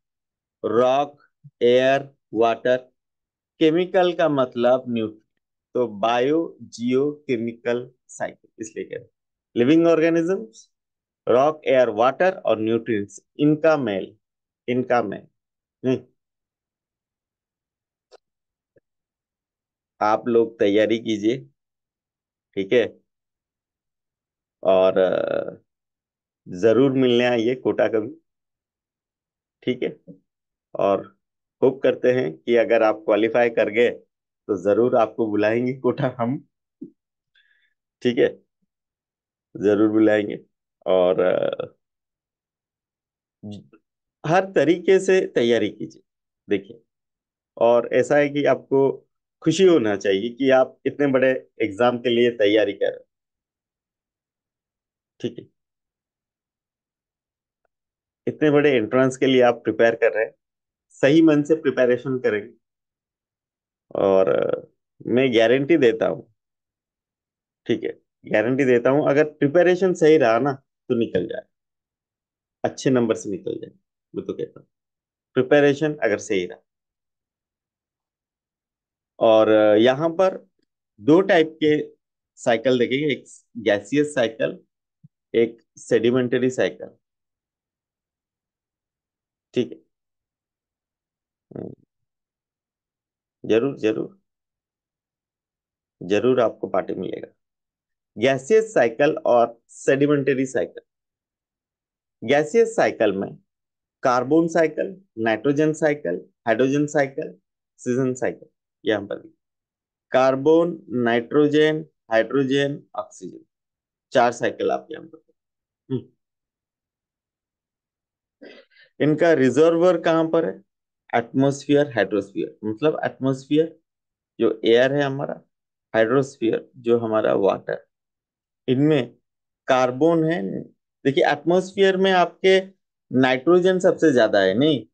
रॉक, एयर, वाटर। केमिकल का मतलब न्यूट्रिएंट। तो बायो जियो केमिकल साइकिल इसलिए कह रहे हैं। Living organisms, rock, air, water और न्यूट्रिएंट्स, इनका मेल नहीं। आप लोग तैयारी कीजिए, ठीक है? और जरूर मिलने आइए कोटा कभी, ठीक है? और होप करते हैं कि अगर आप क्वालिफाई कर गए तो जरूर आपको बुलाएंगे कोटा हम, ठीक है? जरूर बुलाएंगे। और हर तरीके से तैयारी कीजिए, देखिए। और ऐसा है कि आपको खुशी होना चाहिए कि आप इतने बड़े एग्जाम के लिए तैयारी कर रहे हैं, ठीक है? इतने बड़े एंट्रेंस के लिए आप प्रिपेयर कर रहे हैं, सही मन से प्रिपरेशन करेंगे। और मैं गारंटी देता हूँ, ठीक है, गारंटी देता हूँ, अगर प्रिपरेशन सही रहा ना तो निकल जाए, अच्छे नंबर से निकल जाए। मैं तो कहता हूँ प्रिपरेशन अगर सही रहा। और यहाँ पर दो टाइप के साइकिल देखेंगे, एक गैसियस साइकिल, एक सेडिमेंटरी साइकिल, ठीक है? हम्म, जरूर जरूर, जरूर आपको पार्टी मिलेगा। गैसियस साइकिल और सेडिमेंटरी साइकिल। गैसियस साइकिल में carbon cycle, nitrogen cycle, hydrogen cycle, oxygen cycle, यहाँ पर कार्बन, नाइट्रोजन, हाइड्रोजन, ऑक्सीजन, चार साइकिल आप यहाँ पर। हम्म, इनका रिजर्वर कहाँ पर है? Atmosphere, hydrosphere. मतलब एटमोस्फियर जो एयर है हमारा, हाइड्रोस्फियर जो हमारा वाटर, इनमें कार्बन है। देखिए एटमॉस्फेयर में आपके नाइट्रोजन सबसे ज्यादा है, नहीं?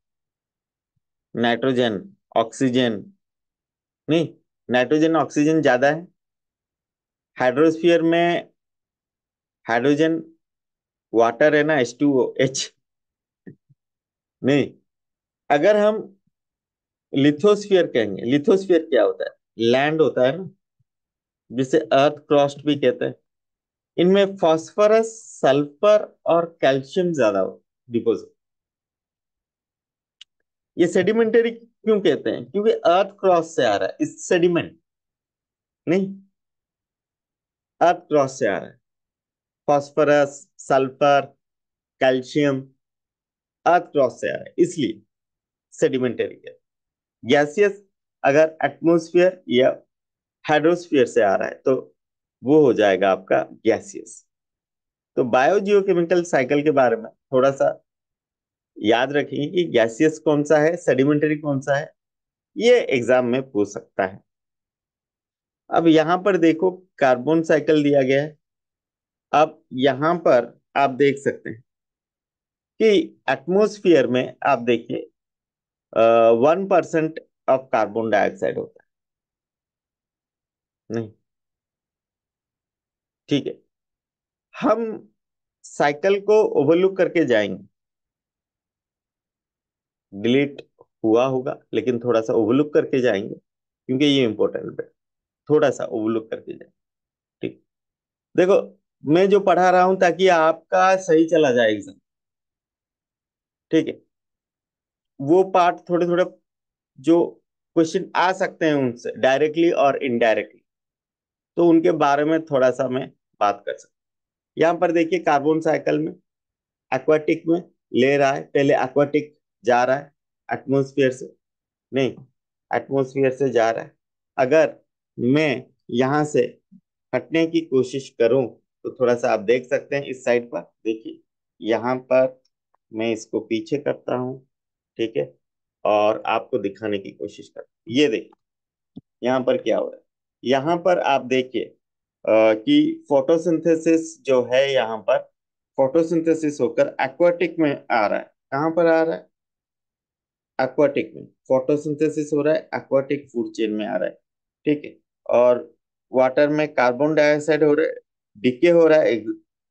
नाइट्रोजन, ऑक्सीजन, नहीं, नाइट्रोजन ऑक्सीजन ज्यादा है। हाइड्रोस्फीयर में हाइड्रोजन, वाटर है ना, H2O, H, नहीं। अगर हम लिथोस्फीयर कहेंगे, लिथोस्फीयर क्या होता है? लैंड होता है ना, जिसे अर्थ क्रस्ट भी कहते हैं। इनमें फास्फोरस, सल्फर और कैल्शियम ज्यादा डिपोजिट। ये सेडिमेंटरी क्यों कहते हैं? क्योंकि अर्थ क्रॉस से आ रहा है, इस सेडिमेंट, नहीं, अर्थ क्रॉस से आ रहा है। फास्फोरस, सल्फर, कैल्शियम अर्थ क्रॉस से आ रहा है, इसलिए सेडिमेंटरी है। गैसियस अगर एटमॉस्फेयर या हाइड्रोस्फीयर से आ रहा है तो वो हो जाएगा आपका गैसियस। तो बायोजियोकेमिकल साइकिल के बारे में थोड़ा सा याद रखिए कि गैसियस कौन सा है, सेडिमेंटरी कौन सा है, ये एग्जाम में पूछ सकता है। अब यहां पर देखो कार्बन साइकिल दिया गया है। अब यहां पर आप देख सकते हैं कि एटमॉस्फेयर में आप देखिए 1% ऑफ कार्बन डाइऑक्साइड होता है, नहीं, ठीक है। हम साइकिल को ओवरलुक करके जाएंगे, डिलीट हुआ होगा लेकिन थोड़ा सा ओवरलुक करके जाएंगे क्योंकि ये इंपॉर्टेंट है। थोड़ा सा ओवरलुक करके जाएंगे, ठीक। देखो, मैं जो पढ़ा रहा हूं ताकि आपका सही चला जाए एग्जाम, ठीक है। वो पार्ट थोड़े थोड़े जो क्वेश्चन आ सकते हैं उनसे डायरेक्टली और इनडायरेक्टली, तो उनके बारे में थोड़ा सा मैं बात कर सकता हूँ। यहाँ पर देखिए कार्बन साइकिल में एक्वाटिक में ले रहा है, पहले एक्वाटिक जा रहा है एटमोस्फियर से, नहीं, एटमोस्फियर से जा रहा है। अगर मैं यहां से हटने की कोशिश करूं तो थोड़ा सा आप देख सकते हैं इस साइड पर, देखिए यहाँ पर मैं इसको पीछे करता हूं, ठीक है, और आपको दिखाने की कोशिश करता हूं। ये देखिए यहाँ पर क्या हो रहा है। यहाँ पर आप देखिए कि फोटोसिंथेसिस जो है, यहाँ पर फोटोसिंथेसिस होकर एक्वाटिक में आ रहा है। कहाँ पर आ रहा है? एक्वाटिक में फोटोसिंथेसिस हो रहा है, एक्वाटिक फूड चेन में आ रहा है, ठीक है। और वाटर में कार्बन डाइऑक्साइड हो रहा है, डिके हो रहा है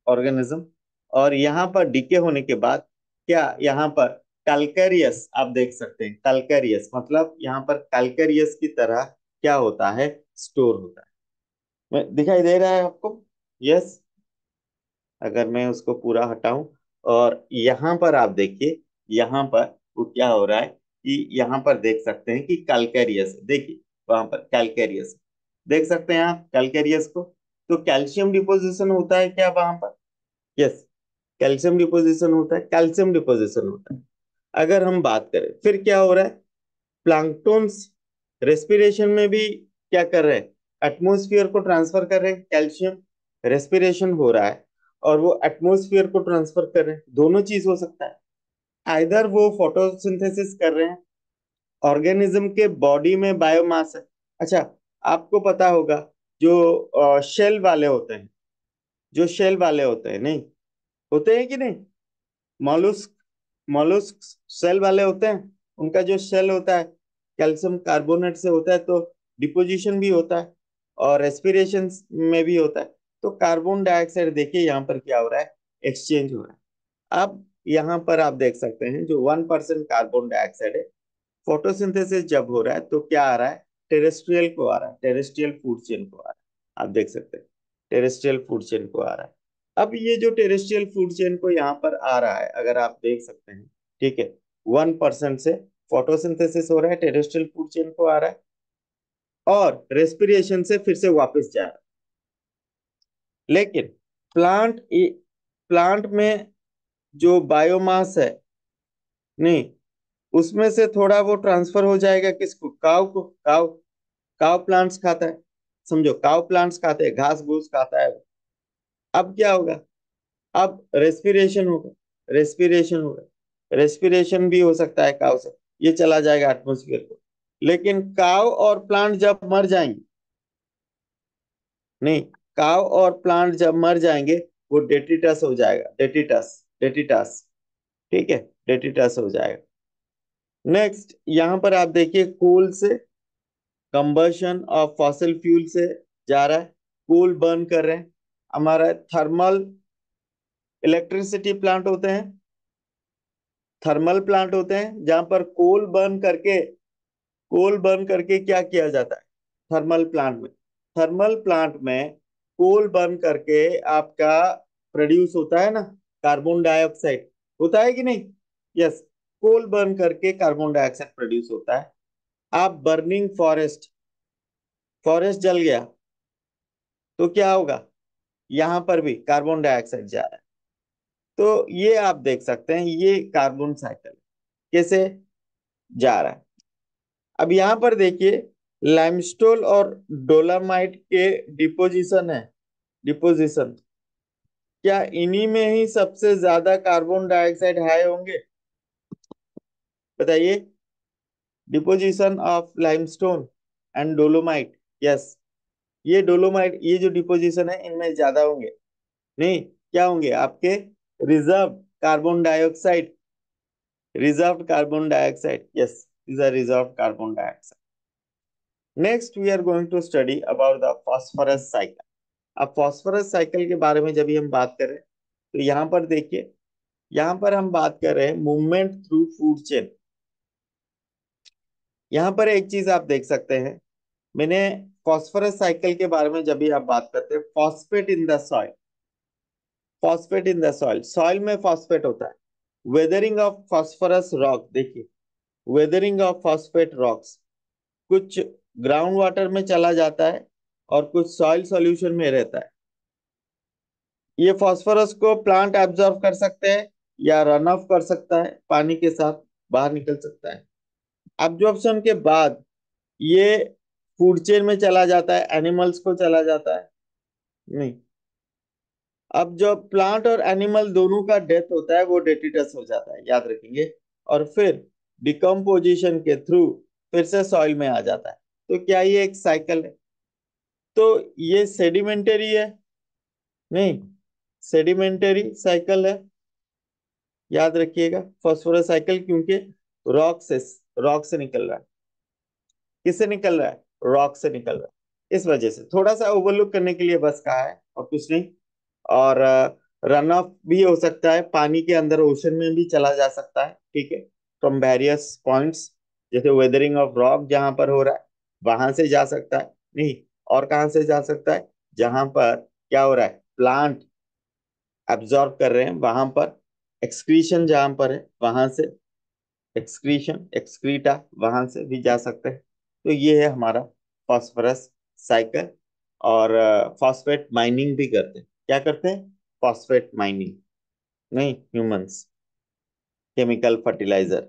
ऑर्गेनिज्म। और यहाँ पर डिके होने के बाद क्या, यहाँ पर कैलकैरियस आप देख सकते हैं, कैलकैरियस मतलब यहाँ पर कैलकैरियस की तरह क्या होता है, स्टोर होता है। दिखाई दे रहा है आपको? यस। अगर मैं उसको पूरा हटाऊं और यहाँ पर आप देखिए, यहाँ पर वो क्या हो रहा है कि यहाँ पर देख सकते हैं कि कैलकैरियस, देखिए वहां पर कैलकैरियस देख सकते हैं आप कैलकैरियस को। तो कैल्शियम डिपोजिशन होता है क्या वहां पर? यस, कैल्शियम डिपोजिशन होता है, कैल्शियम डिपोजिशन होता है। अगर हम बात करें फिर क्या हो रहा है, प्लैंक्टोन्स रेस्पिरेशन में भी क्या कर रहे हैं, एटमॉस्फेयर को ट्रांसफर कर रहे हैं, कैल्शियम रेस्पिरेशन हो रहा है और वो एटमॉस्फेयर को ट्रांसफर कर रहे हैं। दोनों चीज हो सकता है, आइदर वो फोटोसिंथेसिस कर रहे हैं, ऑर्गेनिज्म के बॉडी में बायोमास है। अच्छा, आपको पता होगा जो शेल वाले होते हैं, जो शेल वाले होते हैं, नहीं होते हैं कि नहीं, मॉलुस्क, मॉलुस्क सेल वाले होते हैं। उनका जो शेल होता है कैल्शियम कार्बोनेट से होता है, तो डिपोजिशन भी होता है और रेस्पिरेशन में भी होता है। तो कार्बन डाइऑक्साइड देखिए यहाँ पर क्या हो रहा है, एक्सचेंज हो रहा है। अब यहाँ पर आप देख सकते हैं जो 1% कार्बन डाइऑक्साइड है, फोटोसिंथेसिस जब हो रहा है तो क्या आ रहा है, टेरेस्ट्रियल को आ रहा है, टेरेस्ट्रियल फूड चेन को आ रहा है। आप देख सकते हैं टेरेस्ट्रियल फूड चेन को आ रहा है। अब ये जो टेरेस्ट्रियल फूड चेन को यहाँ पर आ रहा है, अगर आप देख सकते हैं, ठीक है, 1% से फोटोसिंथेसिस हो रहा है, टेरेस्ट्रियल फूड चेन को आ रहा है और रेस्पिरेशन से फिर से वापस जा रहा है। लेकिन प्लांट प्लांट में जो बायोमास है, नहीं, उसमें से थोड़ा वो ट्रांसफर हो जाएगा किसको, काव को। काव, काव प्लांट्स खाता है, समझो काव प्लांट्स खाते हैं, घास फूस खाता है। अब क्या होगा, अब रेस्पिरेशन होगा, रेस्पिरेशन होगा, रेस्पिरेशन भी हो सकता है काव से, ये चला जाएगा एटमोस्फियर को। लेकिन काव और प्लांट जब मर जाएंगे, नहीं, काव और प्लांट जब मर जाएंगे वो डेट्रिटस हो जाएगा, डेट्रिटस, डेट्रिटस, ठीक है, डेट्रिटस हो जाएगा। नेक्स्ट यहाँ पर आप देखिए कोल से, कंबशन ऑफ फॉसिल फ्यूल से जा रहा है, कोल बर्न कर रहे हैं। हमारा थर्मल इलेक्ट्रिसिटी प्लांट होते हैं, थर्मल प्लांट होते हैं जहां पर कोल बर्न करके, कोल बर्न करके क्या किया जाता है थर्मल प्लांट में, थर्मल प्लांट में कोल बर्न करके आपका प्रोड्यूस होता है ना कार्बन डाइऑक्साइड, होता है कि नहीं? यस, कोल बर्न करके कार्बन डाइऑक्साइड प्रोड्यूस होता है। आप बर्निंग फॉरेस्ट, फॉरेस्ट जल गया तो क्या होगा, यहां पर भी कार्बन डाइऑक्साइड जा रहा है। तो ये आप देख सकते हैं ये कार्बन साइकिल कैसे जा रहा है। अब यहां पर देखिए लाइमस्टोन और डोलामाइट के डिपोजिशन है, डिपोजिशन, क्या इन्हीं में ही सबसे ज्यादा कार्बन डाइऑक्साइड हाई होंगे? बताइए। Deposition of limestone and dolomite, yes, ये डोलोमाइट, ये जो डिपोजिशन है इनमें ज्यादा होंगे। नहीं, क्या होंगे आपके? Reserve carbon dioxide, reserve carbon dioxide, yes, these are reserved carbon dioxide. Next we are going to study about the phosphorus cycle. अब phosphorus cycle के बारे में जब भी हम बात करें तो यहाँ पर देखिए, यहाँ पर हम बात कर रहे हैं मूवमेंट थ्रू फूड चेन। यहाँ पर एक चीज आप देख सकते हैं, मैंने फॉस्फोरस साइकिल के बारे में जब भी आप बात करते हैं, phosphate in the soil, phosphate in the soil, soil में फॉस्फेट होता है। वेदरिंग ऑफ फॉस्फोरस रॉक, देखिए, वेदरिंग ऑफ फॉस्फेट रॉक्स, कुछ ग्राउंड वाटर में चला जाता है और कुछ सॉइल सॉल्यूशन में रहता है। ये फास्फोरस को प्लांट एब्जॉर्ब कर सकते हैं या रन ऑफ कर सकता है, पानी के साथ बाहर निकल सकता है। एब्जॉर्प्शन के बाद ये फूड चेन में चला जाता है, एनिमल्स को चला जाता है। नहीं, अब जो प्लांट और एनिमल दोनों का डेथ होता है वो डेट्रिटस हो जाता है, याद रखेंगे, और फिर डिकम्पोजिशन के थ्रू फिर से सॉइल में आ जाता है। तो क्या ये एक साइकिल है? तो ये सेडिमेंटरी है? नहीं, सेडिमेंटरी साइकिल है, याद रखिएगा, फास्फोरस साइकिल, क्योंकि रॉक से रॉक से निकल रहा है। किससे निकल रहा है? रॉक से निकल रहा है। इस वजह से थोड़ा सा ओवरलुक करने के लिए बस कहा है और कुछ नहीं। और रन ऑफ भी हो सकता है, पानी के अंदर ओशन में भी चला जा सकता है, ठीक है, फ्रॉम वेरियस पॉइंट्स, जैसे वेदरिंग ऑफ रॉक जहां पर हो रहा है वहां से जा सकता है। नहीं, और कहां से जा सकता है? जहां पर क्या हो रहा है, प्लांट एब्जॉर्ब कर रहे हैं वहां पर, एक्सक्रीशन जहां पर है वहां से, एक्सक्रीशन एक्सक्रीटा वहां से भी जा सकते हैं। तो ये है हमारा फास्फोरस साइकिल। और फॉस्फेट माइनिंग भी करते हैं। क्या करते हैं? Phosphate mining. नहीं, ह्यूमंस, केमिकल फर्टिलाइजर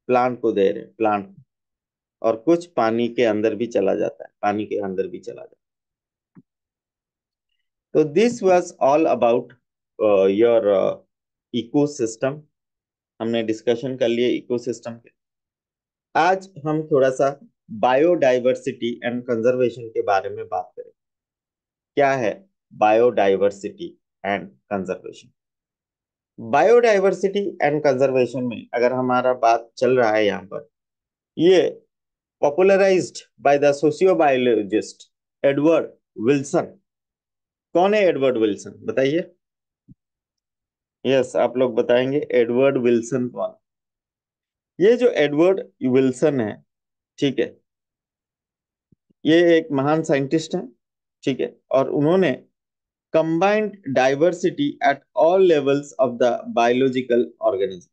प्लांट को दे रहे हैं, प्लांट, और कुछ पानी के अंदर भी चला जाता है, पानी के अंदर भी चला जाता है। तो this was all about your ecosystem. हमने डिस्कशन कर लिए इकोसिस्टम के। आज हम थोड़ा सा बायोडाइवर्सिटी एंड कंजर्वेशन के बारे में बात करें। क्या है biodiversity and conservation? Biodiversity and conservation में अगर हमारा बात चल रहा है यहाँ पर, ये popularized by the sociobiologist Edward Wilson. कौन है एडवर्ड विल्सन, बताइए। यस, आप लोग बताएंगे एडवर्ड विल्सन कौन? ये जो एडवर्ड विल्सन है, ठीक है, ये एक महान साइंटिस्ट है, ठीक है, और उन्होंने combined diversity at all levels of the biological organism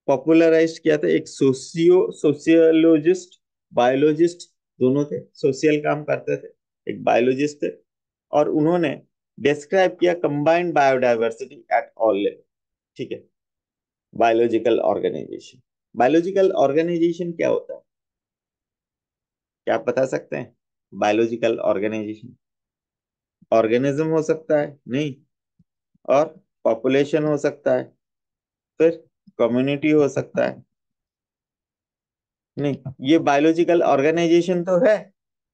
popularise किया था। एक सोशियोलॉजिस्ट, बायोलॉजिस्ट, दोनों थे, सोशल काम करते थे, एक बायोलॉजिस्ट थे, और उन्होंने डिस्क्राइब किया combined biodiversity at all level, ठीक है, बायोलॉजिकल ऑर्गेनाइजेशन। बायोलॉजिकल ऑर्गेनाइजेशन क्या होता है, क्या आप बता सकते हैं? बायोलॉजिकल ऑर्गेनाइजेशन, ऑर्गेनिज्म हो सकता है, नहीं, और पॉपुलेशन हो सकता है, फिर कम्युनिटी हो सकता है। नहीं, ये बायोलॉजिकल ऑर्गेनाइजेशन तो है,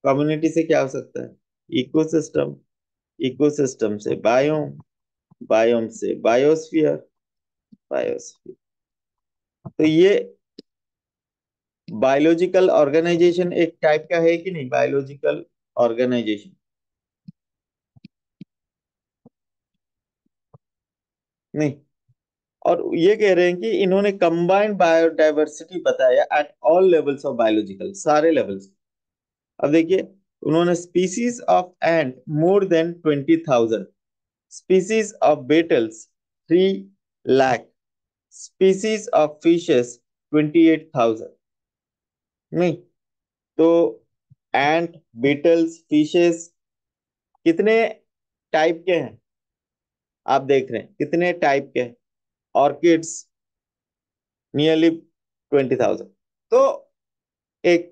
कम्युनिटी से क्या हो सकता है? इकोसिस्टम, इकोसिस्टम से बायोम, बायोम से बायोस्फीयर, बायोस्फीयर। तो ये बायोलॉजिकल ऑर्गेनाइजेशन एक टाइप का है कि नहीं, बायोलॉजिकल ऑर्गेनाइजेशन? नहीं, और ये कह रहे हैं कि इन्होंने कंबाइंड बायोडाइवर्सिटी बताया eight all levels of biological, सारे लेवल्स। अब देखिए, उन्होंने species of ant more than 20,000, species of battles 3 lakh, species of fishes 28,000। नहीं, तो एंट, बीटल्स, फिशेस कितने टाइप के हैं? आप देख रहे हैं कितने टाइप के हैं? Orchids nearly 20,000। तो एक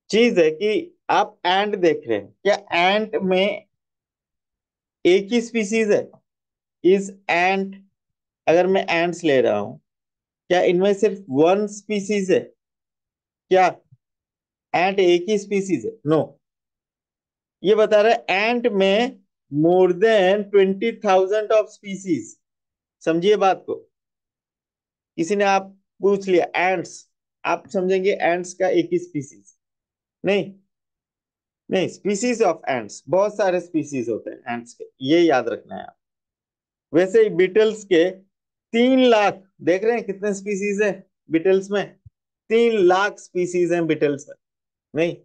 चीज है कि आप एंट देख रहे हैं, क्या एंट में एक ही स्पीसीज है? इज एंट, अगर मैं एंट्स ले रहा हूं, क्या इनमें सिर्फ वन स्पीसीज है? क्या एंट एक ही स्पीसीज है? नो, ये बता रहा है एंट में मोर देन 20,000 ऑफ स्पीसीज। समझिए बात को। किसी ने आप पूछ लिया एंट्स, आप समझेंगे एंट्स का एक ही स्पीसीज? नहीं, नहीं, स्पीसीज ऑफ एंट्स, बहुत सारे स्पीसीज होते हैं एंट्स के, ये याद रखना है आप। वैसे ही बीटल्स के 3 लाख, देख रहे हैं कितने स्पीसीज है बीटल्स में? 3 लाख स्पीसीज हैं बीटल्स में। नहीं,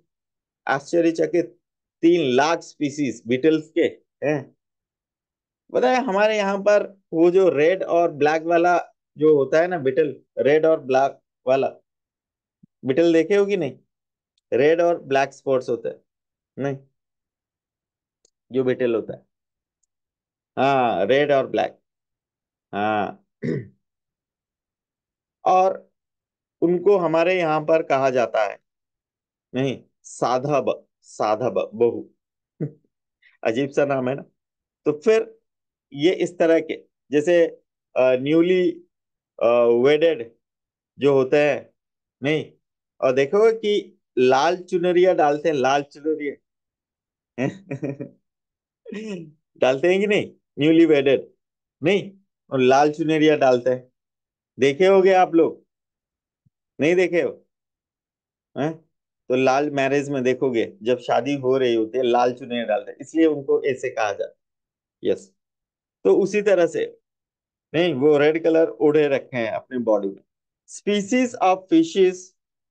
आश्चर्यचकित, 3 लाख स्पीसीज बीटल्स के हैं। बताए हमारे यहाँ पर वो जो रेड और ब्लैक वाला जो होता है ना बीटल, रेड और ब्लैक वाला बीटल देखे हो कि नहीं? रेड और ब्लैक स्पॉट्स होते हैं, नहीं, जो बीटल होता है, हाँ, रेड और ब्लैक, हाँ। और उनको हमारे यहाँ पर कहा जाता है, नहीं, बहु। अजीब सा नाम है ना? तो फिर ये इस तरह के, जैसे न्यूली वेडेड जो होते हैं, नहीं, और देखो कि लाल चुनरिया डालते हैं, लाल चुनरिया डालते हैं कि नहीं? न्यूली वेडेड, नहीं, और लाल चुनरिया डालते हैं, देखे होगे आप लोग? नहीं देखे हो? हैं? तो लाल मैरिज में देखोगे, जब शादी हो रही होती है लाल चुनरिया डालते हैं, इसलिए उनको ऐसे कहा जाता है। यस। तो उसी तरह से, नहीं, वो रेड कलर ओढ़े रखे हैं अपनी बॉडी में। Species of fishes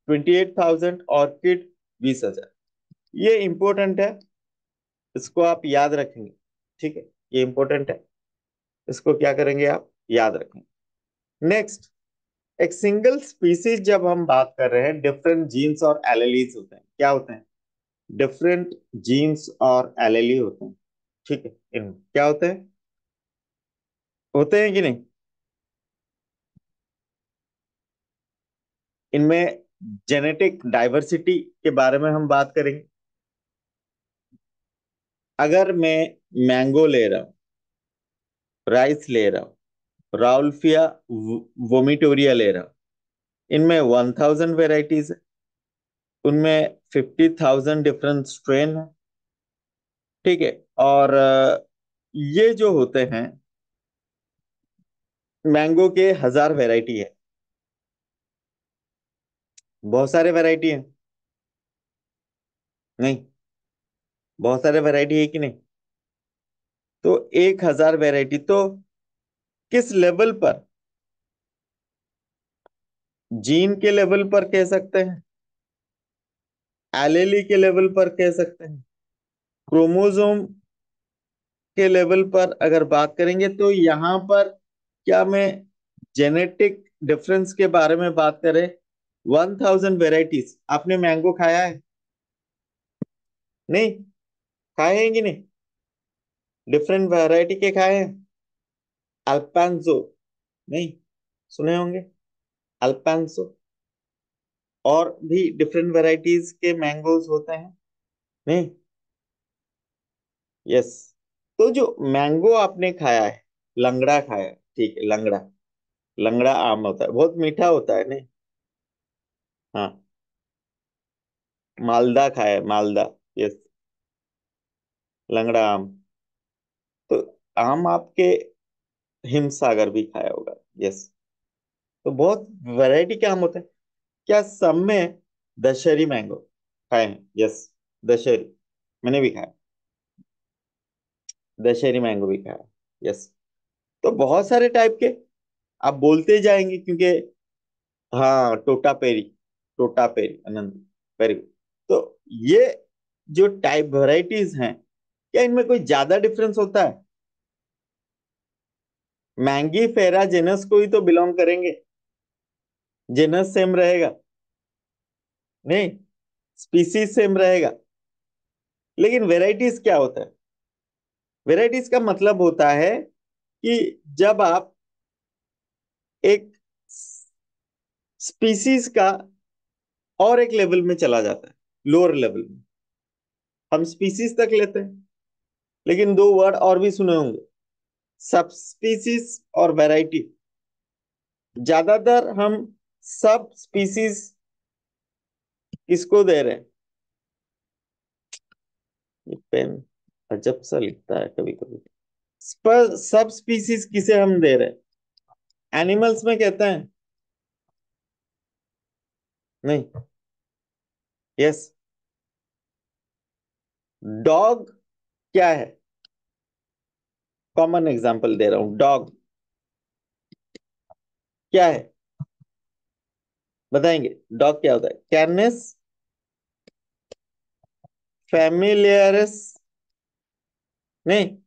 28,000, orchid 20,000। ये इंपॉर्टेंट है, इसको आप याद रखेंगे। ठीक है, ये इंपॉर्टेंट है, इसको क्या करेंगे आप, याद रखेंगे। नेक्स्ट, एक सिंगल स्पीसीज जब हम बात कर रहे हैं, डिफरेंट जीन्स और एलेलीज होते हैं। क्या होते हैं? डिफरेंट जीन्स और एलेली होते हैं। ठीक है, इन क्या होते हैं? होते हैं कि नहीं? इनमें जेनेटिक डाइवर्सिटी के बारे में हम बात करेंगे। अगर मैं मैंगो ले रहा हूँ, राइस ले रहा हूँ, राउल्फिया वोमिटोरिया ले रहा हूँ, इनमें 1,000 वेराइटीज है, उनमें 50,000 डिफरेंट स्ट्रेन है। ठीक है, और ये जो होते हैं, मैंगो के 1,000 वैरायटी है, बहुत सारे वैरायटी है, नहीं, बहुत सारे वैरायटी है कि नहीं? तो 1,000 वैरायटी तो किस लेवल पर, जीन के लेवल पर कह सकते हैं, एलेली के लेवल पर कह सकते हैं, क्रोमोसोम के लेवल पर अगर बात करेंगे, तो यहां पर क्या मैं जेनेटिक डिफरेंस के बारे में बात करें, 1,000 वेराइटीज। आपने मैंगो खाया है? नहीं, खाए हैं कि नहीं? डिफरेंट वैरायटी के खाए हैं? अल्पांसो, नहीं, सुने होंगे, अल्पांसो। और भी डिफरेंट वैरायटीज के मैंगोज होते हैं, नहीं? यस। तो जो मैंगो आपने खाया है, लंगड़ा खाया है, ठीक है, लंगड़ा, लंगड़ा आम होता है, बहुत मीठा होता है, नहीं? हाँ, मालदा खाया है, मालदा। यस, लंगड़ा आम। तो आम आपके हिमसागर भी खाया होगा। यस। तो बहुत वैरायटी के आम होते हैं। क्या सब में दशहरी मैंगो खाए हैं? यस, दशहरी, मैंने भी खाया, दशहरी मैंगो भी खाया। यस। तो बहुत सारे टाइप के आप बोलते जाएंगे, क्योंकि हाँ, टोटा पेरी, टोटा पेरी, आनंद, वेरी गुड। तो ये जो टाइप वैरायटीज हैं, क्या इनमें कोई ज्यादा डिफरेंस होता है? मैंगी फेरा जेनस को ही तो बिलोंग करेंगे, जेनस सेम रहेगा, नहीं, स्पीसीज सेम रहेगा, लेकिन वेराइटीज क्या होता है? वेराइटीज का मतलब होता है कि जब आप एक स्पीसीज का और एक लेवल में चला जाता है, लोअर लेवल में, हम स्पीसीज तक लेते हैं, लेकिन दो वर्ड और भी सुने होंगे, सब स्पीसीज और वैरायटी। ज्यादातर हम सब स्पीसीज किसको दे रहे हैं? ये पेन अजब सा लिखता है कभी कभी। पर सब स्पीसीज किसे हम दे रहे हैं? एनिमल्स में कहते हैं? नहीं। यस। डॉग क्या है? कॉमन एग्जांपल दे रहा हूं, डॉग क्या है? बताएंगे डॉग क्या होता है? कैनिस फैमिलियरिस। नहीं,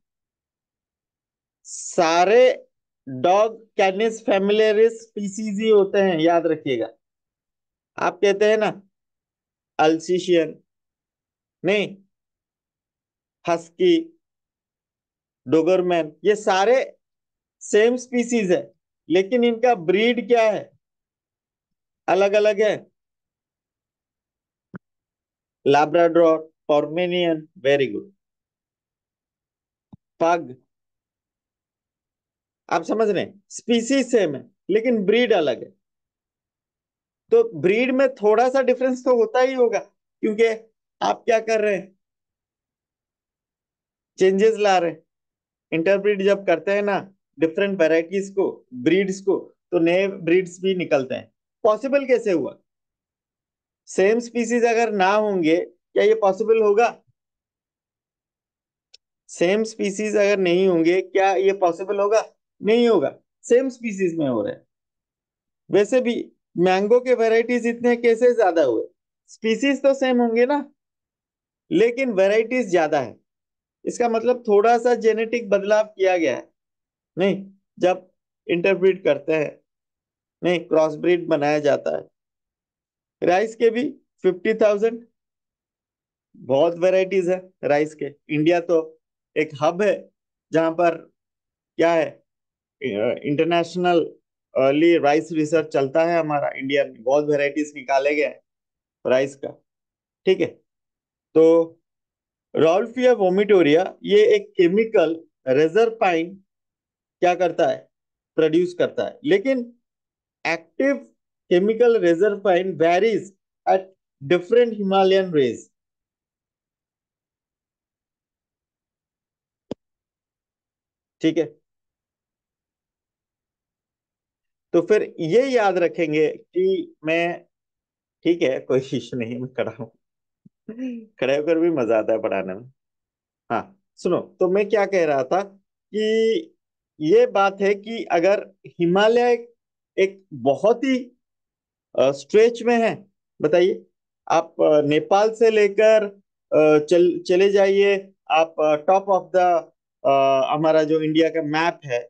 सारे डॉग कैनिस फैमिलियरिस स्पीसीज ही होते हैं, याद रखिएगा। आप कहते हैं ना अल्सीशियन, नहीं, हस्की, डोगरमैन, ये सारे सेम स्पीसीज है, लेकिन इनका ब्रीड क्या है? अलग अलग है। Labrador, pomeranian, very good. Pug. आप समझ रहे हैं, स्पीसीज सेम है लेकिन ब्रीड अलग है। तो ब्रीड में थोड़ा सा डिफरेंस तो होता ही होगा, क्योंकि आप क्या कर रहे हैं? चेंजेस ला रहे हैं। इंटरब्रीड जब करते हैं ना डिफरेंट वेराइटीज को, ब्रीड्स को, तो नए ब्रीड्स भी निकलते हैं। पॉसिबल कैसे हुआ? सेम स्पीसीज अगर ना होंगे, क्या ये पॉसिबल होगा? सेम स्पीसीज अगर नहीं होंगे, क्या ये पॉसिबल होगा? नहीं होगा। सेम स्पीसीज में हो रहे हैं। वैसे भी मैंगो के वैरायटीज इतने कैसे ज्यादा हुए? स्पीसीज तो सेम होंगे ना, लेकिन वैरायटीज ज्यादा है। इसका मतलब थोड़ा सा जेनेटिक बदलाव किया गया है। नहीं, जब इंटरब्रीड करते हैं, नहीं, क्रॉस ब्रीड बनाया जाता है। राइस के भी 50,000 बहुत वैरायटीज है राइस के। इंडिया तो एक हब है जहां पर क्या है, इंटरनेशनल अर्ली राइस रिसर्च चलता है हमारा। इंडिया में बहुत वैरायटीज निकाले गए राइस का। ठीक है। तो रॉल्फिया वोमिटोरिया ये एक केमिकल रेजरपाइन क्या करता है? प्रोड्यूस करता है, लेकिन active chemical reserpine varies at different Himalayan range. ठीक है। तो फिर ये याद रखेंगे कि मैं, ठीक है कोई इश्यू नहीं, मैं खड़ा हूं। खड़े होकर भी मजा आता है पढ़ाने में। हाँ, सुनो, तो मैं क्या कह रहा था कि ये बात है कि अगर हिमालय एक बहुत ही स्ट्रेच में है, बताइए, आप नेपाल से लेकर चले जाइए, आप टॉप ऑफ द हमारा जो इंडिया का मैप है,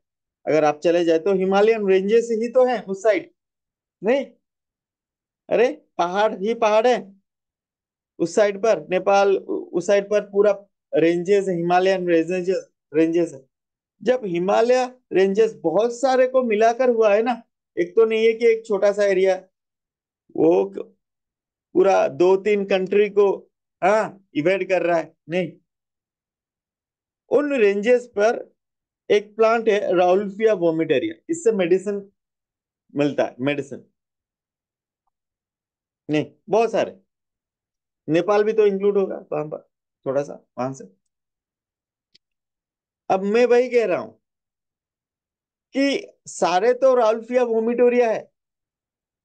अगर आप चले जाए तो हिमालयन रेंजेस ही तो है उस साइड। नहीं, अरे पहाड़ ही पहाड़ है उस साइड पर, नेपाल उस साइड पर पूरा रेंजेस है, हिमालयन रेंजेस रेंजेस है। जब हिमालय रेंजेस बहुत सारे को मिलाकर हुआ है ना, एक तो नहीं है कि एक छोटा सा एरिया, वो पूरा दो तीन कंट्री को, हाँ, इवेट कर रहा है। नहीं, उन रेंजेस पर एक प्लांट है राउल्फिया वोमिटेरिया, इससे मेडिसिन मिलता है, मेडिसिन। नहीं, बहुत सारे, नेपाल भी तो इंक्लूड होगा वहां पर, थोड़ा सा वहां से। अब मैं वही कह रहा हूं कि सारे तो राउल्फिया वोमिटोरिया है,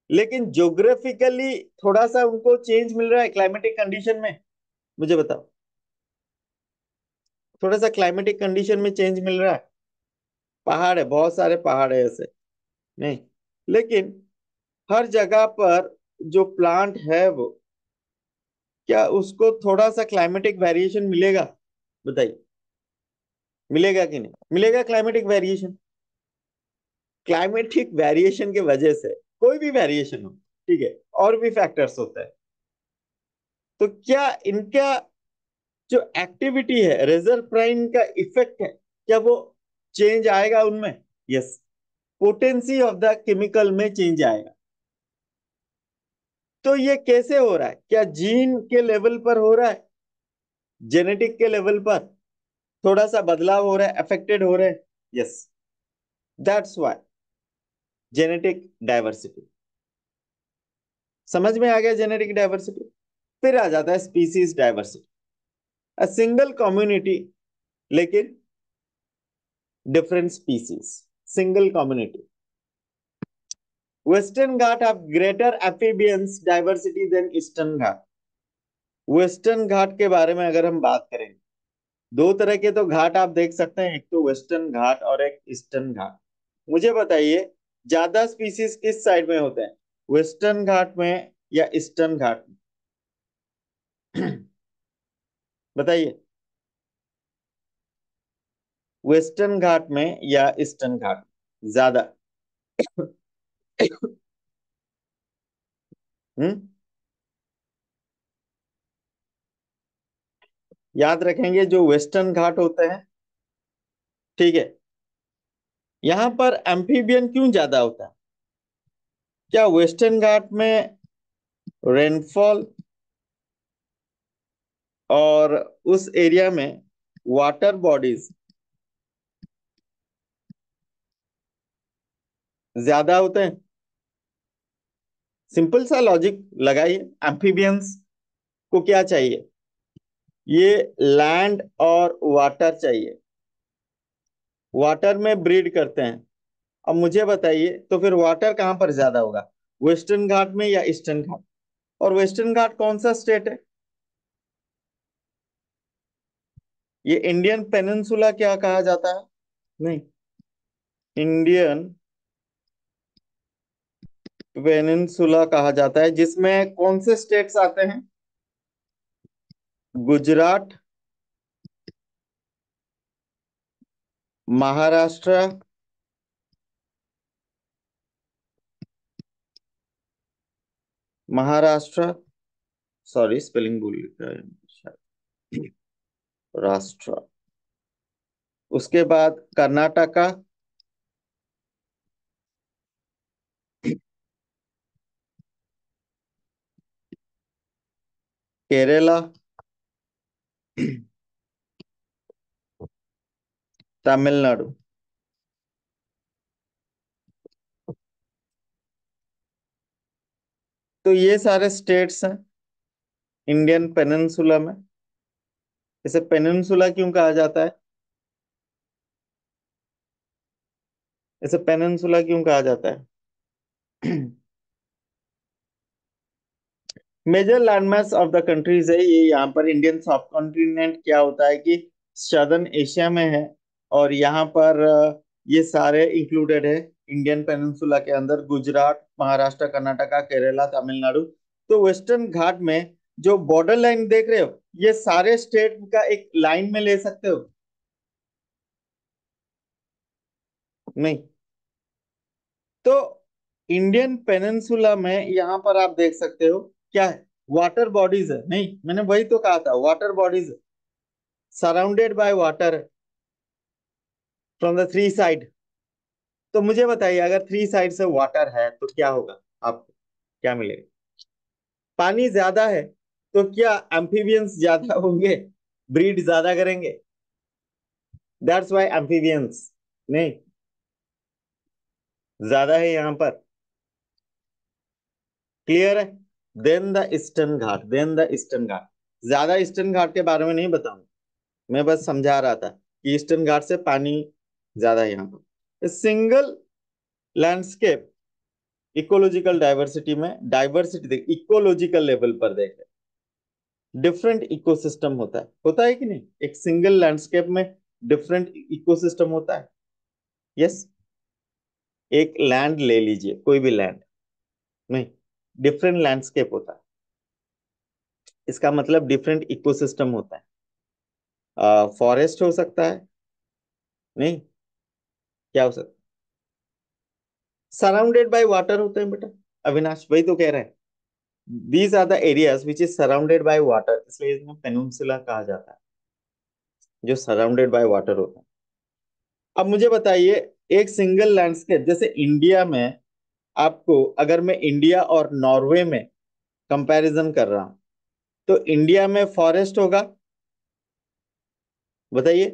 लेकिन ज्योग्राफिकली थोड़ा सा उनको चेंज मिल रहा है क्लाइमेटिक कंडीशन में। मुझे बताओ, थोड़ा सा क्लाइमेटिक कंडीशन में चेंज मिल रहा है। पहाड़ है, बहुत सारे पहाड़ है ऐसे। नहीं, लेकिन हर जगह पर जो प्लांट है वो, क्या उसको थोड़ा सा क्लाइमेटिक वेरिएशन मिलेगा? बताइए, मिलेगा कि नहीं मिलेगा क्लाइमेटिक वेरिएशन? क्लाइमेटिक वेरिएशन के वजह से, कोई भी वेरिएशन हो, ठीक है, और भी फैक्टर्स होते हैं, तो क्या इनका जो एक्टिविटी है, रेजर प्राइम का इफेक्ट है, क्या वो चेंज आएगा उनमें? Yes, potency of the chemical में चेंज आएगा। तो ये कैसे हो रहा है? क्या जीन के लेवल पर हो रहा है, जेनेटिक के लेवल पर? थोड़ा सा बदलाव हो रहा है, अफेक्टेड हो रहे हैं। Yes, that's why genetic diversity. समझ में आ गया जेनेटिक डाइवर्सिटी। फिर आ जाता है species diversity. A single community, लेकिन different species, single community. Western Ghat have greater amphibians diversity than eastern Ghat. Western Ghat के बारे में अगर हम बात करें, दो तरह के तो घाट आप देख सकते हैं, एक तो वेस्टर्न घाट और एक ईस्टर्न घाट। मुझे बताइए, ज्यादा स्पीसीज किस साइड में होते हैं, वेस्टर्न घाट में या ईस्टर्न घाट में? बताइए, वेस्टर्न घाट में या ईस्टर्न घाट में ज्यादा? हम्म, याद रखेंगे जो वेस्टर्न घाट होते हैं, ठीक है, यहां पर एम्फीबियन क्यों ज्यादा होता है? क्या वेस्टर्न घाट में रेनफॉल और उस एरिया में वाटर बॉडीज ज्यादा होते हैं? सिंपल सा लॉजिक लगाइए, एम्फीबियंस को क्या चाहिए? ये लैंड और वाटर चाहिए, वाटर में ब्रीड करते हैं। अब मुझे बताइए, तो फिर वाटर कहां पर ज्यादा होगा, वेस्टर्न घाट में या ईस्टर्न घाट? और वेस्टर्न घाट कौन सा स्टेट है? ये इंडियन पेनिनसुला क्या कहा जाता है? नहीं, इंडियन पेनिनसुला कहा जाता है, जिसमें कौन से स्टेट्स आते हैं? गुजरात, महाराष्ट्र, महाराष्ट्र, सॉरी स्पेलिंग भूल गया शायद, राष्ट्र, उसके बाद कर्नाटका, केरला, तमिलनाडु। तो ये सारे स्टेट्स हैं इंडियन पेनिनसुला में। इसे पेनिनसुला क्यों कहा जाता है? इसे पेनिनसुला क्यों कहा जाता है? Major landmass of the countries है ये, यहाँ पर इंडियन सब कॉन्टिनेंट क्या होता है कि सदर्न एशिया में है, और यहाँ पर ये सारे इंक्लूडेड है इंडियन पेनिनसुला के अंदर, गुजरात, महाराष्ट्र, कर्नाटका, केरला, तमिलनाडु। तो वेस्टर्न घाट में जो बॉर्डर लाइन देख रहे हो, ये सारे स्टेट का एक लाइन में ले सकते हो? नहीं। तो इंडियन पेनिनसुला में यहाँ पर आप देख सकते हो क्या है, वाटर बॉडीज है। नहीं, मैंने वही तो कहा था, water bodies, surrounded by water from the three side. तो मुझे बताइए, अगर थ्री साइड से वाटर है तो क्या होगा, आपको क्या मिलेगा? पानी ज्यादा है, तो क्या एम्फीबियंस ज्यादा होंगे, ब्रीड ज्यादा करेंगे? दैट्स वाई एम्फीबियंस नहीं ज्यादा है यहाँ पर। क्लियर है? Than the eastern Ghat, than the eastern Ghat. ज्यादा ईस्टर्न घाट के बारे में नहीं बताऊंगा, मैं बस समझा रहा था कि ईस्टर्न घाट से पानी ज्यादा है यहाँ पर। सिंगल लैंडस्केप इकोलॉजिकल डाइवर्सिटी में, डाइवर्सिटी देख, इकोलॉजिकल लेवल पर देख, डिफरेंट इकोसिस्टम होता है कि नहीं? एक सिंगल लैंडस्केप में डिफरेंट इकोसिस्टम होता है। यस, एक लैंड ले लीजिए, कोई भी लैंड, नहीं, डिफरेंट लैंडस्केप होता है, इसका मतलब डिफरेंट इकोसिस्टम होता है। फॉरेस्ट हो सकता है, नहीं, क्या हो सकता है? सराउंडेड बाय वाटर होते हैं बेटा, अविनाश वही तो कह रहे हैं। These are the areas which is surrounded by water, इसलिए इसमें पेनिनसुला कहा जाता है, जो सराउंडेड बाय वाटर होता है। अब मुझे बताइए, एक सिंगल लैंडस्केप जैसे इंडिया में, आपको अगर मैं इंडिया और नॉर्वे में कंपैरिजन कर रहा हूं, तो इंडिया में फॉरेस्ट होगा, बताइए,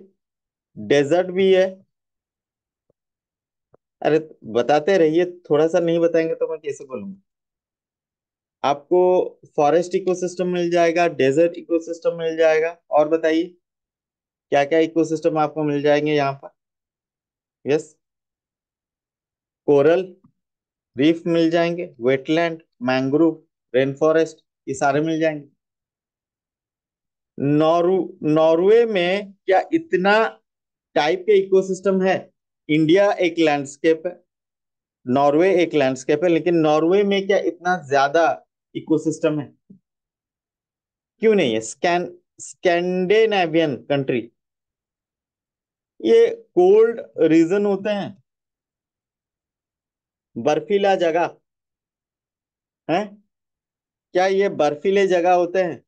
डेजर्ट भी है। अरे बताते रहिए, थोड़ा सा नहीं बताएंगे तो मैं कैसे बोलूंगा। आपको फॉरेस्ट इकोसिस्टम मिल जाएगा, डेजर्ट इकोसिस्टम मिल जाएगा, और बताइए क्या क्या इकोसिस्टम आपको मिल जाएंगे यहाँ पर। यस, कोरल रीफ मिल जाएंगे, वेटलैंड, मैंग्रोव, रेन फॉरेस्ट, ये सारे मिल जाएंगे। नॉरू नॉर्वे में क्या इतना टाइप के इकोसिस्टम है? इंडिया एक लैंडस्केप है, नॉर्वे एक लैंडस्केप है, लेकिन नॉर्वे में क्या इतना ज्यादा इकोसिस्टम है? क्यों नहीं है? स्कैंडिनेवियन कंट्री, ये कोल्ड रीजन होते हैं, बर्फीला जगह है। क्या ये बर्फीले जगह होते हैं,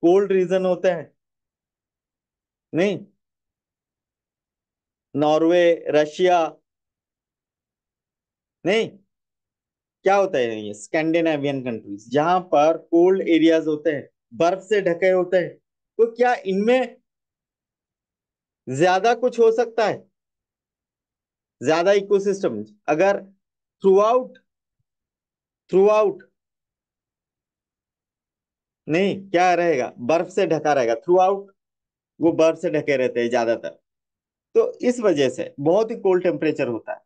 कोल्ड रीजन होते हैं? नहीं। नॉर्वे, रशिया, नहीं। क्या होता है ये स्कैंडिनेवियन कंट्रीज, जहां पर कोल्ड एरियाज होते हैं, बर्फ से ढके होते हैं, तो क्या इनमें ज्यादा कुछ हो सकता है? ज्यादा इकोसिस्टम अगर थ्रू आउट, थ्रू आउट, नहीं, क्या रहेगा, बर्फ से ढका रहेगा थ्रू आउट, वो बर्फ से ढके रहते हैं ज्यादातर। तो इस वजह से बहुत ही कोल्ड टेम्परेचर होता है,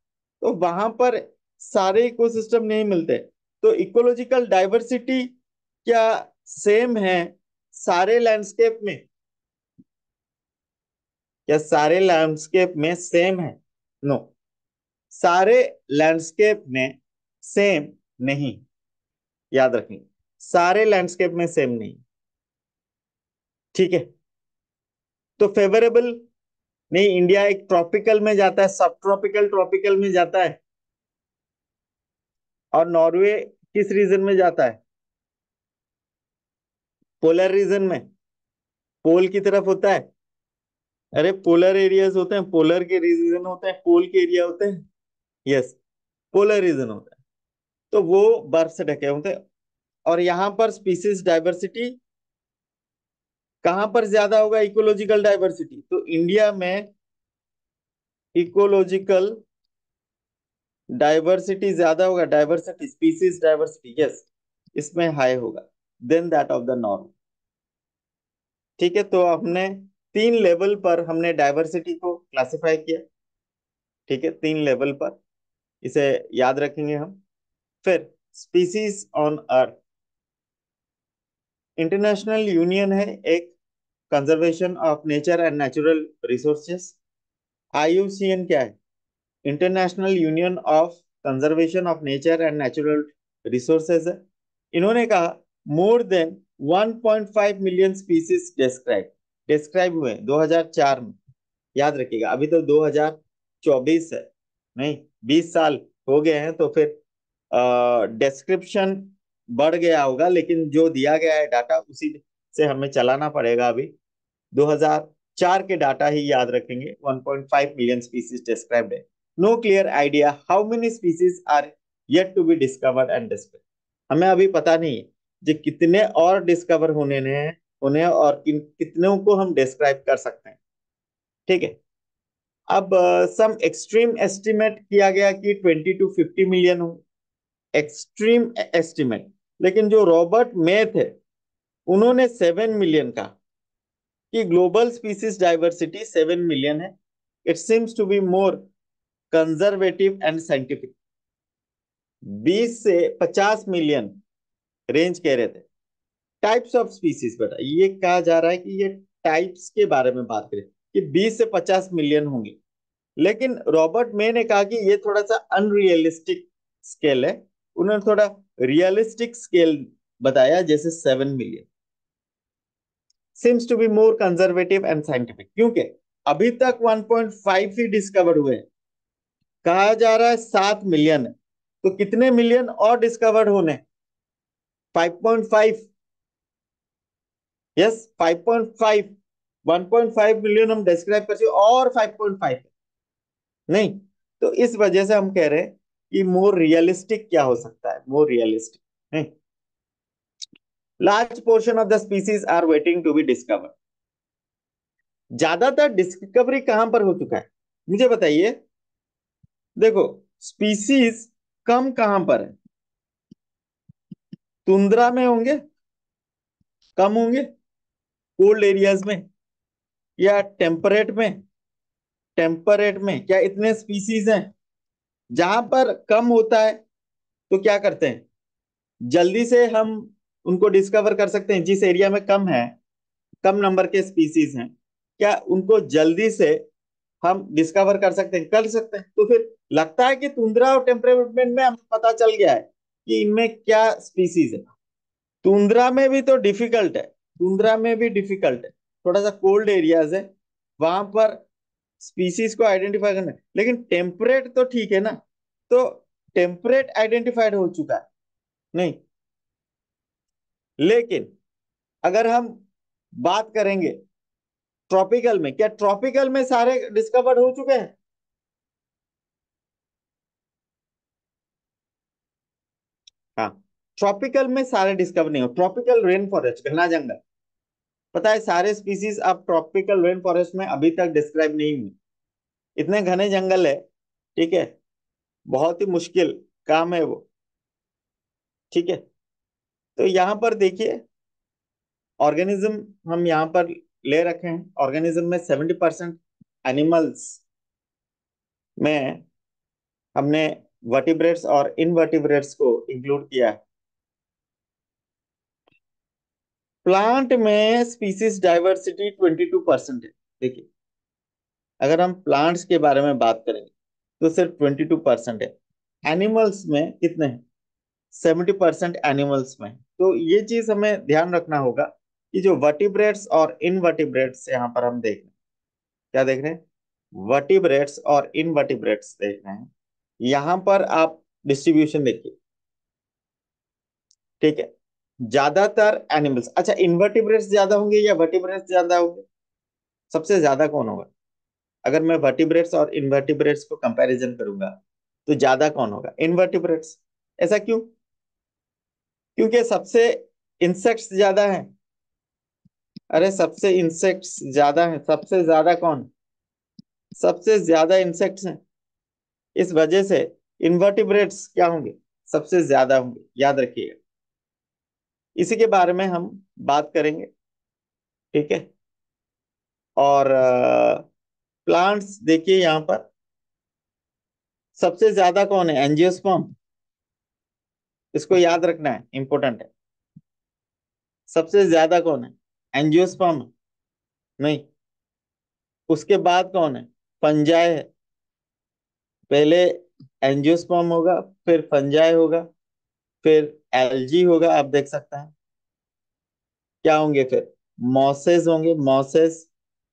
तो वहां पर सारे इकोसिस्टम नहीं मिलते। तो इकोलॉजिकल डाइवर्सिटी क्या सेम है सारे लैंडस्केप में? क्या सारे लैंडस्केप में सेम है? नो, सारे लैंडस्केप में सेम नहीं, याद रखें, सारे लैंडस्केप में सेम नहीं। ठीक है, तो फेवरेबल नहीं, इंडिया एक ट्रॉपिकल में जाता है, सब ट्रॉपिकल ट्रॉपिकल में जाता है, और नॉर्वे किस रीजन में जाता है? पोलर रीजन में, पोल की तरफ होता है। अरे पोलर एरियाज होते हैं, पोलर के रीजन होते हैं, पोल के एरिया होते हैं। यस, पोलर रीजन होता है, तो वो बर्फ से ढके होते हैं। और यहाँ पर स्पीसीज डाइवर्सिटी कहां पर ज्यादा होगा? इकोलॉजिकल डाइवर्सिटी, तो इंडिया में इकोलॉजिकल डाइवर्सिटी ज्यादा होगा, डाइवर्सिटी, स्पीसीज डाइवर्सिटी, यस, इसमें हाई होगा then that of the norm. ठीक है, तो हमने तीन लेवल पर हमने डाइवर्सिटी को क्लासिफाई किया। ठीक है, तीन लेवल पर, इसे याद रखेंगे हम। फिर species on earth, international union है एक, conservation of nature and natural resources. IUCN क्या है? International union of conservation of nature and natural resources है। इन्होंने कहा more than 1.5 million species describe, describe हुए 2004 में। याद रखिएगा, अभी तो 2024 है, नहीं, 20 साल हो गए हैं, तो फिर डिस्क्रिप्शन बढ़ गया होगा, लेकिन जो दिया गया है डाटा उसी से हमें चलाना पड़ेगा। अभी 2004 के डाटा ही याद रखेंगे। 1.5 मिलियन स्पीसीज डिस्क्राइब्ड है। No clear idea how many species are yet to be discovered and describe, हमें अभी पता नहीं है जो कितने और डिस्कवर होने हैं उन्हें, और कितनों को हम डिस्क्राइब कर सकते हैं। ठीक है, अब सम एक्सट्रीम एस्टिमेट किया गया कि 20 to 50 मिलियन हो, एक्सट्रीम एस्टिमेट, लेकिन जो रॉबर्ट मे थे उन्होंने 7 मिलियन का, कि ग्लोबल स्पीसीज डाइवर्सिटी 7 मिलियन है। It seems to be more conservative and scientific. 20 से 50 मिलियन रेंज कह रहे थे। टाइप्स ऑफ स्पीसीज, बेटा ये कहा जा रहा है कि ये टाइप्स के बारे में बात करें कि 20 से 50 मिलियन होंगे, लेकिन रॉबर्ट मे ने कहा कि ये थोड़ा सा अनरियलिस्टिक स्केल है। उन्होंने थोड़ा रियलिस्टिक स्केल बताया, जैसे 7 million seems to be more conservative and scientific, क्योंकि अभी तक 1.5 ही डिस्कवर हुए हैं, कहा जा रहा है 7 मिलियन है, तो कितने मिलियन और डिस्कवर्ड होने? 5.5। यस, 5.5, 1.5 मिलियन हम डिस्क्राइब कर, और 5.5 नहीं, तो इस वजह से हम कह रहे हैं कि मोर रियलिस्टिक क्या हो सकता है, मोर रियलिस्टिक नहीं। Large portion of the species are waiting to be discovered, ज्यादातर डिस्कवरी कहां पर हो चुका है, मुझे बताइए। देखो, स्पीसीज कम कहां पर है? तुंद्रा में होंगे, कम होंगे, कोल्ड एरियाज में, या टेम्परेट में? टेम्परेट में क्या इतने स्पीसीज हैं? जहां पर कम होता है तो क्या करते हैं, जल्दी से हम उनको डिस्कवर कर सकते हैं। जिस एरिया में कम है, कम नंबर के स्पीसीज हैं, क्या उनको जल्दी से हम डिस्कवर कर सकते हैं? कर सकते हैं। तो फिर लगता है कि तुंद्रा और टेम्परेट में हमें पता चल गया है कि इनमें क्या स्पीसीज है। तुंद्रा में भी तो डिफिकल्ट है, तुंद्रा में भी डिफिकल्ट है, थोड़ा सा कोल्ड एरियाज है, वहां पर स्पीसीज को आइडेंटिफाई करना है। लेकिन टेम्परेट तो ठीक है ना, तो टेम्परेट आइडेंटिफाइड हो चुका है नहीं। लेकिन अगर हम बात करेंगे ट्रॉपिकल में, क्या ट्रॉपिकल में सारे डिस्कवर्ड हो चुके हैं? हाँ, ट्रॉपिकल में सारे डिस्कवर नहीं हो। ट्रॉपिकल रेन फॉरेस्ट, घना जंगल, पता है सारे स्पीसीज आप ट्रॉपिकल रेन फॉरेस्ट में अभी तक डिस्क्राइब नहीं हुए। इतने घने जंगल है, ठीक है, बहुत ही मुश्किल काम है वो, ठीक है। तो यहाँ पर देखिए, ऑर्गेनिज्म हम यहाँ पर ले रखे हैं। ऑर्गेनिज्म में 70% एनिमल्स में हमने वर्टिब्रेट्स और इनवर्टिब्रेट्स को इंक्लूड किया है। प्लांट में स्पीसीज डाइवर्सिटी 22% है। देखिए, अगर हम प्लांट्स के बारे में बात करेंगे तो सिर्फ 22% है। एनिमल्स में कितने हैं? 70% एनिमल्स में। तो ये चीज हमें ध्यान रखना होगा कि जो वर्टिब्रेट्स और इनवर्टिब्रेट्स यहाँ पर हम देख रहे हैं, क्या देख रहे हैं? वर्टिब्रेट्स और इनवर्टिब्रेट्स देख रहे हैं। यहाँ पर आप डिस्ट्रीब्यूशन देखिए, ठीक है। ज्यादातर एनिमल्स, अच्छा, इनवर्टिब्रेट्स ज्यादा होंगे या वर्टिब्रेट्स ज्यादा होंगे? सबसे ज्यादा कौन होगा? अगर मैं वर्टिब्रेट्स और इनवर्टिब्रेट्स को कंपैरिजन करूंगा तो ज्यादा कौन होगा? इनवर्टिब्रेट्स। ऐसा क्यों? क्योंकि सबसे इंसेक्ट्स ज्यादा हैं। अरे सबसे इंसेक्ट्स ज्यादा हैं, सबसे ज्यादा कौन? सबसे ज्यादा इंसेक्ट्स हैं। इस वजह से इनवर्टिब्रेट्स क्या होंगे? सबसे ज्यादा होंगे, याद रखिएगा। इसी के बारे में हम बात करेंगे, ठीक है। और प्लांट्स देखिए यहाँ पर सबसे ज्यादा कौन है? एंजियोस्पर्म। इसको याद रखना है, इंपॉर्टेंट है। सबसे ज्यादा कौन है? एंजियोस्पर्म नहीं। उसके बाद कौन है? फंजाई है। पहले एंजियोस्पर्म होगा, फिर फंजाई होगा, फिर एल्गी होगा, आप देख सकते हैं। क्या होंगे फिर? मॉसेस होंगे, मॉसेस।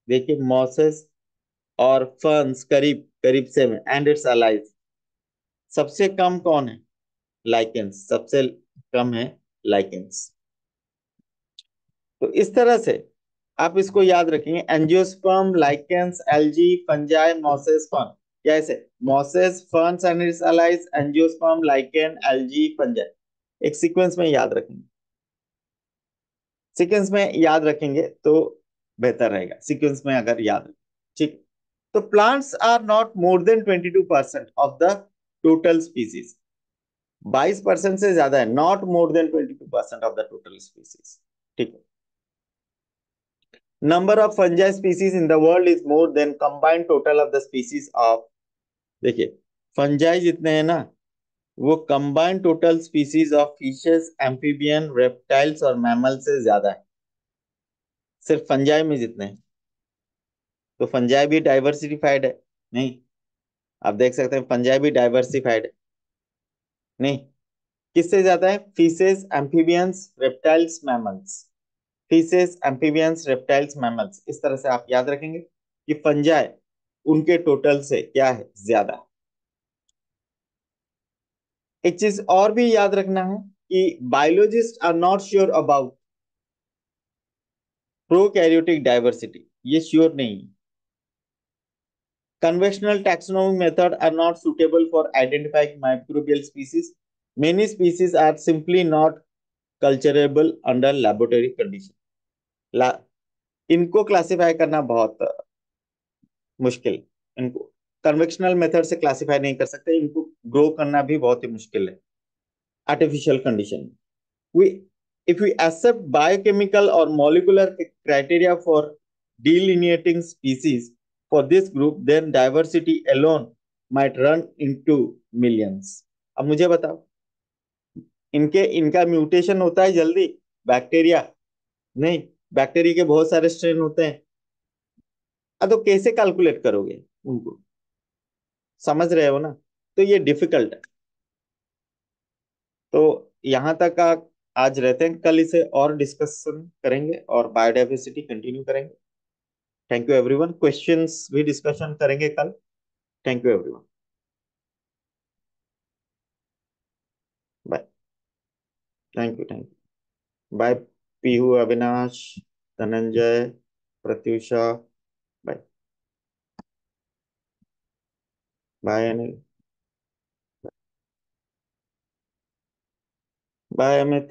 देखिए, मॉसेस और फर्न्स करीब करीब से में, एंड इट्स अलाइव। सबसे कम कौन है? लाइकेंस। सबसे कम है लाइकेंस। तो इस तरह से आप इसको याद रखेंगे, angiosperm, lichens, algae, fungi, mosses, fern. कैसे? Mosses, ferns and its allies, angiosperm, lichen, algae, fungi. एक सीक्वेंस में याद रखेंगे। सीक्वेंस में याद रखेंगे तो बेहतर रहेगा, सीक्वेंस में अगर याद रखें, ठीक। तो plants are not more than 22% of the total species. 22% से ज्यादा है, not more than 22% of the total species, ठीक है। Number of fungi species in the world is more than combined total of the species of, देखिए, fungi जितने हैं ना, वो combined total species of fishes, amphibian, reptiles और mammal से ज्यादा है। सिर्फ फंजाई में जितने हैं। तो फंजाई भी डाइवर्सिफाइड है नहीं? आप देख सकते हैं फंजाई भी डाइवर्सिफाइड है नहीं? किससे ज्यादा है? Fishes, amphibians, reptiles, mammals. Fishes, amphibians, reptiles, mammals. इस तरह से आप याद रखेंगे कि फंजाई उनके टोटल से क्या है? ज्यादा। एक चीज और भी याद रखना है कि biologist are not sure about prokaryotic diversity, ये श्योर नहीं है। Conventional taxonomy method are not suitable for identifying microbial species. Many species are simply not culturable under laboratory condition. इनको क्लासिफाई करना बहुत मुश्किल। इनको कन्वेंशनल मेथड से क्लासिफाई नहीं कर सकते, इनको ग्रो करना भी बहुत ही मुश्किल है artificial condition. we if we accept biochemical or molecular criteria for delineating species for this group, then diversity alone might run into millions. अब मुझे बताओ, इनके इनका म्यूटेशन होता है जल्दी? बैक्टीरिया नहीं, बैक्टीरिया के बहुत सारे स्ट्रेन होते हैं। तो कैसे कैलकुलेट करोगे उनको? समझ रहे हो ना? तो ये डिफिकल्ट है। तो यहां तक का आज रहते हैं, कल इसे और डिस्कशन करेंगे और बायोडाइवर्सिटी कंटिन्यू करेंगे। थैंक यू एवरीवन, क्वेश्चंस भी डिस्कशन करेंगे कल। Thank you everyone, bye. Thank you, bye. Pihu, Avinash, Dhananjay, Pratyusha, bye. Bye Anil, bye Amit.